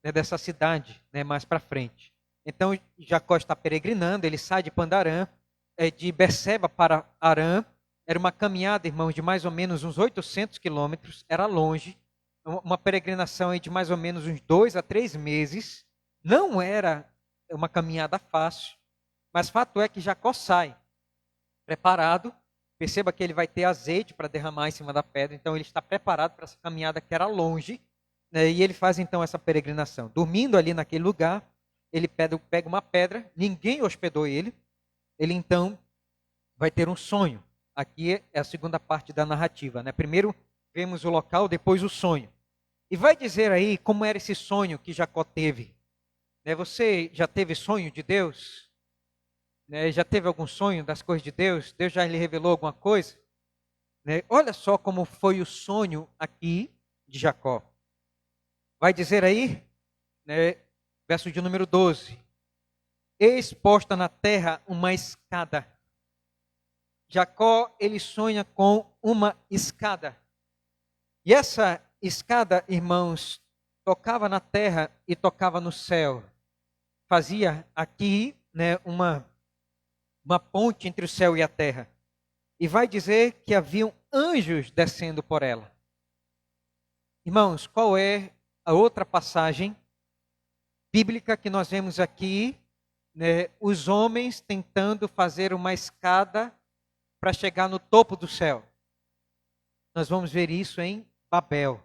dessa cidade mais para frente. Então, Jacó está peregrinando, ele sai de Pandarã, de Berseba para Harã. Era uma caminhada, irmãos, de mais ou menos uns 800 quilômetros, era longe. Uma peregrinação de mais ou menos uns 2 a 3 meses. Não era uma caminhada fácil, mas fato é que Jacó sai preparado. Perceba que ele vai ter azeite para derramar em cima da pedra, então ele está preparado para essa caminhada que era longe, e ele faz então essa peregrinação. Dormindo ali naquele lugar, ele pega uma pedra, ninguém hospedou ele, ele então vai ter um sonho. Aqui é a segunda parte da narrativa, Primeiro vemos o local, depois o sonho. E vai dizer aí como era esse sonho que Jacó teve. Você já teve sonho de Deus? Já teve algum sonho das coisas de Deus? Deus já lhe revelou alguma coisa? Olha só como foi o sonho aqui de Jacó. Vai dizer aí, verso de número 12. Eis posta na terra uma escada. Jacó, ele sonha com uma escada. E essa escada, irmãos, tocava na terra e tocava no céu. Fazia aqui uma ponte entre o céu e a terra. E vai dizer que haviam anjos descendo por ela. Irmãos, qual é a outra passagem bíblica que nós vemos aqui? Os homens tentando fazer uma escada para chegar no topo do céu. Nós vamos ver isso em Babel.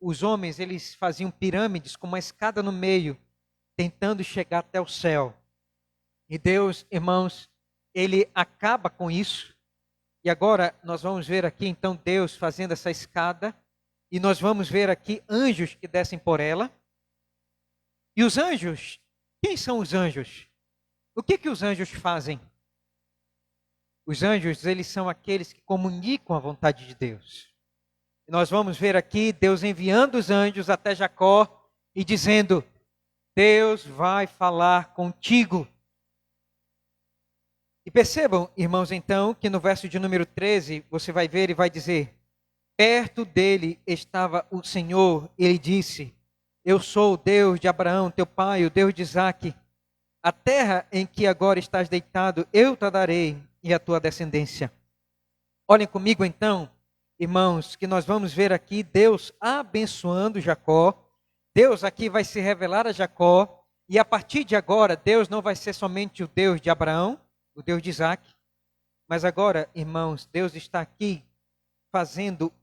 Os homens, eles faziam pirâmides com uma escada no meio, tentando chegar até o céu. E Deus, irmãos, ele acaba com isso. E agora nós vamos ver aqui então Deus fazendo essa escada. E nós vamos ver aqui anjos que descem por ela. E os anjos, quem são os anjos? O que os anjos fazem? Os anjos, eles são aqueles que comunicam a vontade de Deus. E nós vamos ver aqui Deus enviando os anjos até Jacó e dizendo: Deus vai falar contigo. E percebam, irmãos, então, que no verso de número 13, você vai ver e vai dizer: perto dele estava o Senhor, ele disse: eu sou o Deus de Abraão, teu pai, o Deus de Isaque. A terra em que agora estás deitado, eu te darei e a tua descendência. Olhem comigo então, irmãos, que nós vamos ver aqui Deus abençoando Jacó. Deus aqui vai se revelar a Jacó. E a partir de agora, Deus não vai ser somente o Deus de Abraão, o Deus de Isaac. Mas agora, irmãos, Deus está aqui fazendo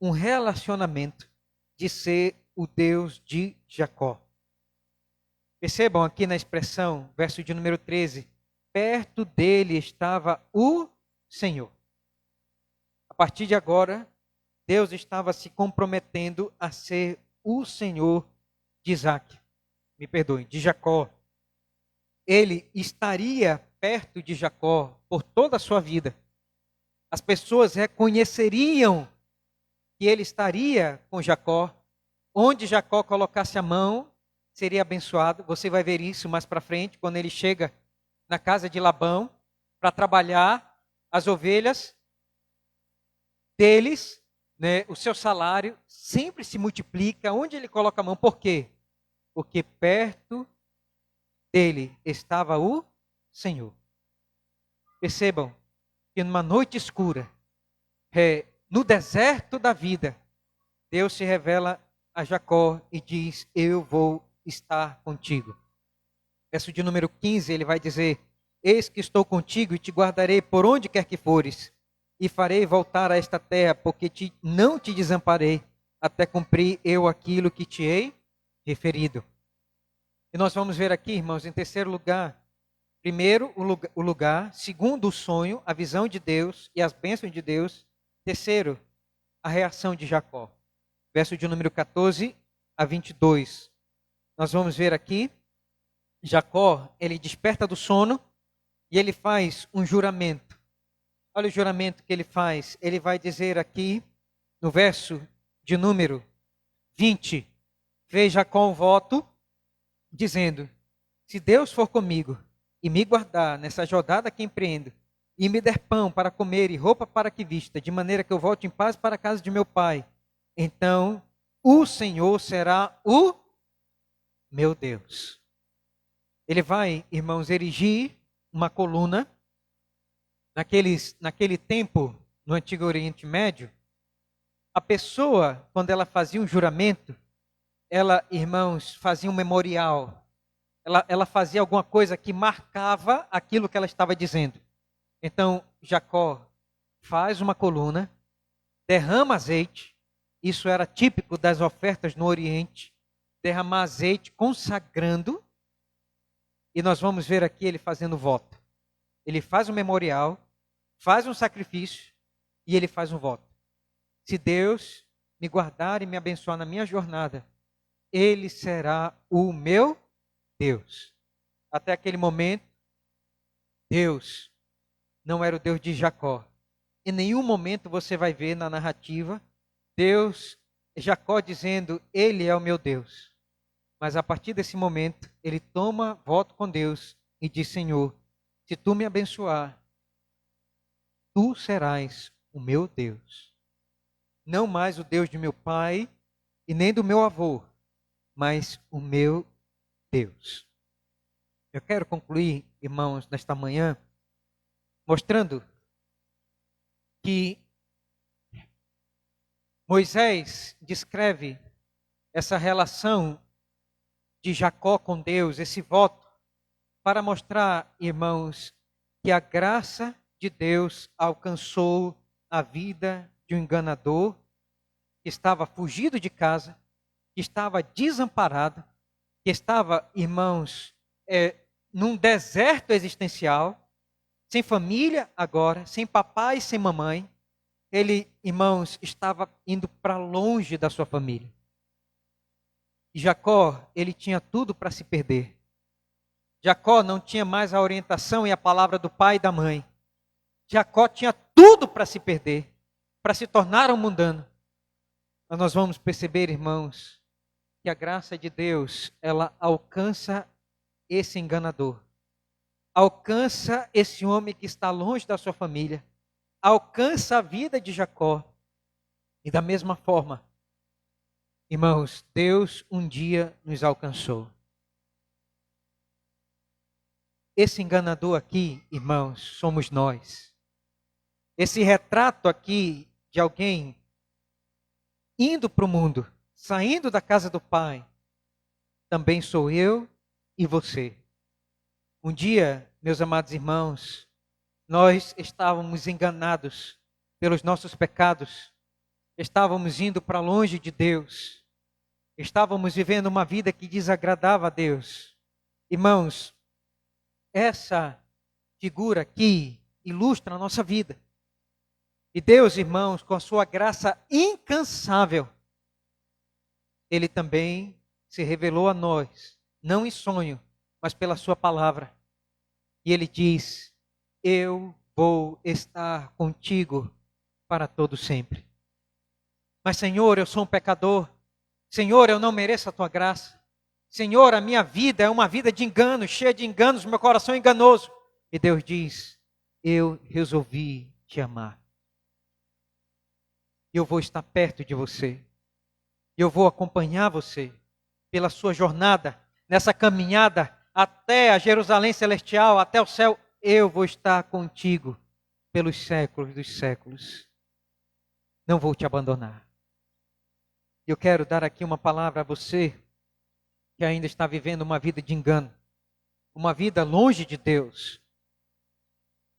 um relacionamento de ser o Deus de Jacó. Percebam aqui na expressão, verso de número 13. Perto dele estava o Senhor. A partir de agora, Deus estava se comprometendo a ser o Senhor de Isaac. Me perdoem, de Jacó. Ele estaria perto de Jacó por toda a sua vida. As pessoas reconheceriam que ele estaria com Jacó. Onde Jacó colocasse a mão, seria abençoado. Você vai ver isso mais para frente, quando ele chega na casa de Labão para trabalhar as ovelhas deles, né? O seu salário sempre se multiplica. Onde ele coloca a mão? Por quê? Porque perto dele estava o Senhor. Percebam que numa noite escura, no deserto da vida, Deus se revela a Jacó e diz: eu vou estar contigo. Verso de número 15, ele vai dizer: eis que estou contigo e te guardarei por onde quer que fores, e farei voltar a esta terra, porque não te desamparei, até cumprir eu aquilo que te hei referido. E nós vamos ver aqui, irmãos, em terceiro lugar, primeiro o lugar, segundo o sonho, a visão de Deus e as bênçãos de Deus, terceiro, a reação de Jacó. Verso de número 14 a 22. Nós vamos ver aqui, Jacó, ele desperta do sono e ele faz um juramento. Olha o juramento que ele faz. Ele vai dizer aqui, no verso de número 20, fez Jacó um voto, dizendo: se Deus for comigo e me guardar nessa jornada que empreendo, e me der pão para comer e roupa para que vista, de maneira que eu volte em paz para a casa de meu pai, então o Senhor será o meu Deus. Ele vai, irmãos, erigir uma coluna. Naquele tempo, no Antigo Oriente Médio, a pessoa, quando ela fazia um juramento, ela, irmãos, fazia um memorial. Ela fazia alguma coisa que marcava aquilo que ela estava dizendo. Então, Jacó faz uma coluna, derrama azeite. Isso era típico das ofertas no Oriente. Derramar azeite consagrando. E nós vamos ver aqui ele fazendo voto. Ele faz um memorial, faz um sacrifício e ele faz um voto. Se Deus me guardar e me abençoar na minha jornada, ele será o meu Deus. Até aquele momento, Deus não era o Deus de Jacó. Em nenhum momento você vai ver na narrativa Jacó dizendo: ele é o meu Deus. Mas a partir desse momento, ele toma voto com Deus e diz: Senhor, se tu me abençoar, tu serás o meu Deus. Não mais o Deus de meu pai e nem do meu avô, mas o meu Deus. Eu quero concluir, irmãos, nesta manhã, mostrando que Moisés descreve essa relação de Jacó com Deus, esse voto, para mostrar, irmãos, que a graça de Deus alcançou a vida de um enganador que estava fugido de casa, que estava desamparado, que estava, irmãos, num deserto existencial, sem família agora, sem papai e sem mamãe. Ele, irmãos, estava indo para longe da sua família. E Jacó, ele tinha tudo para se perder. Jacó não tinha mais a orientação e a palavra do pai e da mãe. Jacó tinha tudo para se perder, para se tornar um mundano. Mas nós vamos perceber, irmãos, que a graça de Deus, ela alcança esse enganador. Alcança esse homem que está longe da sua família. Alcança a vida de Jacó. E da mesma forma, irmãos, Deus um dia nos alcançou. Esse enganador aqui, irmãos, somos nós. Esse retrato aqui de alguém indo para o mundo, saindo da casa do Pai, também sou eu e você. Um dia, meus amados irmãos, nós estávamos enganados pelos nossos pecados, estávamos indo para longe de Deus, estávamos vivendo uma vida que desagradava a Deus. Irmãos, essa figura aqui ilustra a nossa vida. E Deus, irmãos, com a sua graça incansável, Ele também se revelou a nós, não em sonho, mas pela sua palavra. E Ele diz: eu vou estar contigo para todo sempre. Mas Senhor, eu sou um pecador. Senhor, eu não mereço a tua graça. Senhor, a minha vida é uma vida de enganos, cheia de enganos, meu coração é enganoso. E Deus diz: eu resolvi te amar. Eu vou estar perto de você. Eu vou acompanhar você pela sua jornada, nessa caminhada até a Jerusalém celestial, até o céu. Eu vou estar contigo pelos séculos dos séculos. Não vou te abandonar. Eu quero dar aqui uma palavra a você que ainda está vivendo uma vida de engano, uma vida longe de Deus.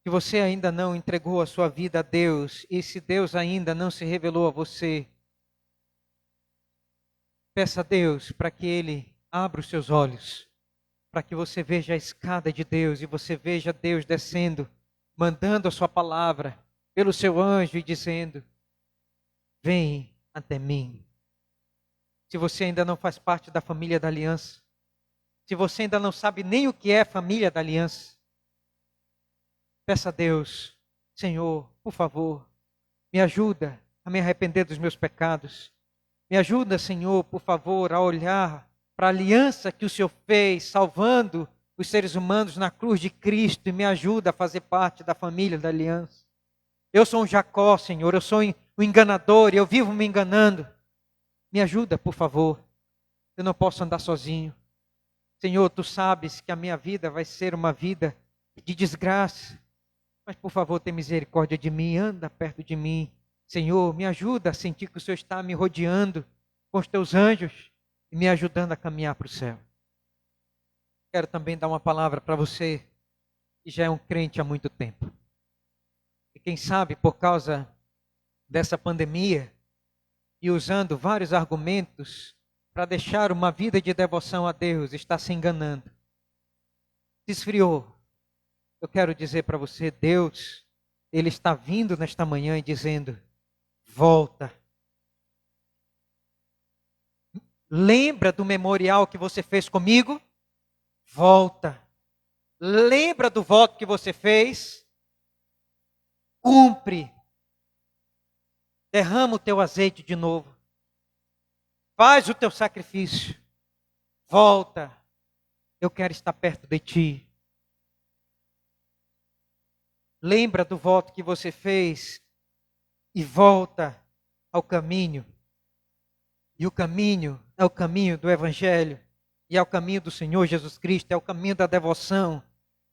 Se você ainda não entregou a sua vida a Deus, e se Deus ainda não se revelou a você, peça a Deus para que Ele abra os seus olhos, para que você veja a escada de Deus e você veja Deus descendo, mandando a sua palavra pelo seu anjo e dizendo: vem até mim. Se você ainda não faz parte da família da aliança, se você ainda não sabe nem o que é família da aliança, peça a Deus: Senhor, por favor, me ajuda a me arrepender dos meus pecados. Me ajuda, Senhor, por favor, a olhar para a aliança que o Senhor fez, salvando os seres humanos na cruz de Cristo, e me ajuda a fazer parte da família da aliança. Eu sou um Jacó, Senhor, eu sou um enganador e eu vivo me enganando. Me ajuda, por favor. Eu não posso andar sozinho. Senhor, Tu sabes que a minha vida vai ser uma vida de desgraça. Mas, por favor, tenha misericórdia de mim, anda perto de mim. Senhor, me ajuda a sentir que o Senhor está me rodeando com os Teus anjos e me ajudando a caminhar para o céu. Quero também dar uma palavra para você que já é um crente há muito tempo. E quem sabe, por causa dessa pandemia, e usando vários argumentos para deixar uma vida de devoção a Deus, está se enganando. Se esfriou. Eu quero dizer para você, Deus, Ele está vindo nesta manhã e dizendo: volta. Lembra do memorial que você fez comigo? Volta. Lembra do voto que você fez? Cumpre. Derrama o teu azeite de novo. Faz o teu sacrifício. Volta. Eu quero estar perto de ti. Lembra do voto que você fez e volta ao caminho. E o caminho é o caminho do Evangelho. E é o caminho do Senhor Jesus Cristo. É o caminho da devoção.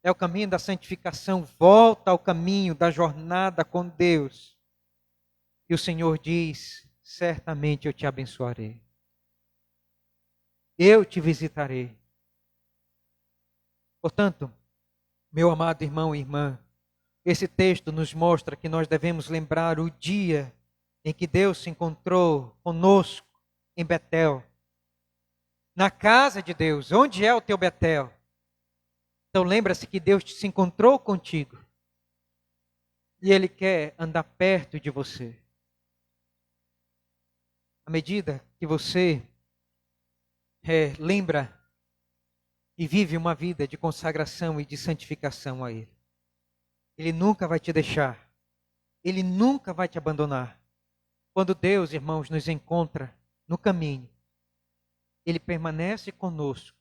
É o caminho da santificação. Volta ao caminho da jornada com Deus. E o Senhor diz: certamente eu te abençoarei. Eu te visitarei. Portanto, meu amado irmão e irmã, esse texto nos mostra que nós devemos lembrar o dia em que Deus se encontrou conosco em Betel. Na casa de Deus. Onde é o teu Betel? Então lembra-se que Deus se encontrou contigo. E Ele quer andar perto de você. À medida que você lembra e vive uma vida de consagração e de santificação a Ele, Ele nunca vai te deixar. Ele nunca vai te abandonar. Quando Deus, irmãos, nos encontra no caminho, Ele permanece conosco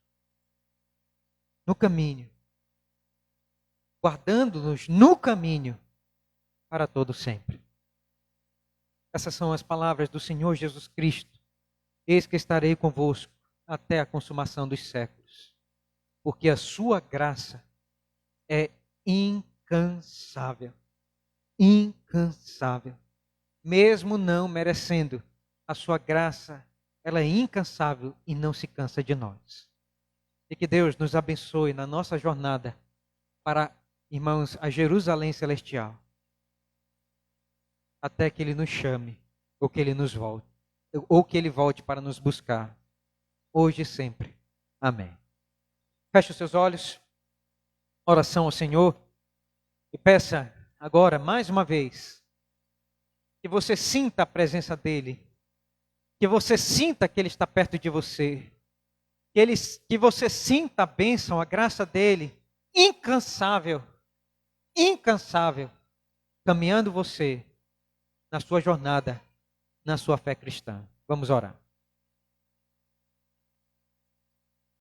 no caminho, guardando-nos no caminho para todo sempre. Essas são as palavras do Senhor Jesus Cristo. Eis que estarei convosco até a consumação dos séculos, porque a sua graça é incansável. Incansável. Mesmo não merecendo, a sua graça, ela é incansável e não se cansa de nós. E que Deus nos abençoe na nossa jornada para, irmãos, a Jerusalém Celestial. Até que Ele nos chame, ou que Ele nos volte, ou que Ele volte para nos buscar, hoje e sempre. Amém. Feche os seus olhos, oração ao Senhor, e peça agora, mais uma vez, que você sinta a presença dEle, que você sinta que Ele está perto de você, que você sinta a bênção, a graça dEle, incansável, caminhando você na sua jornada, na sua fé cristã. Vamos orar.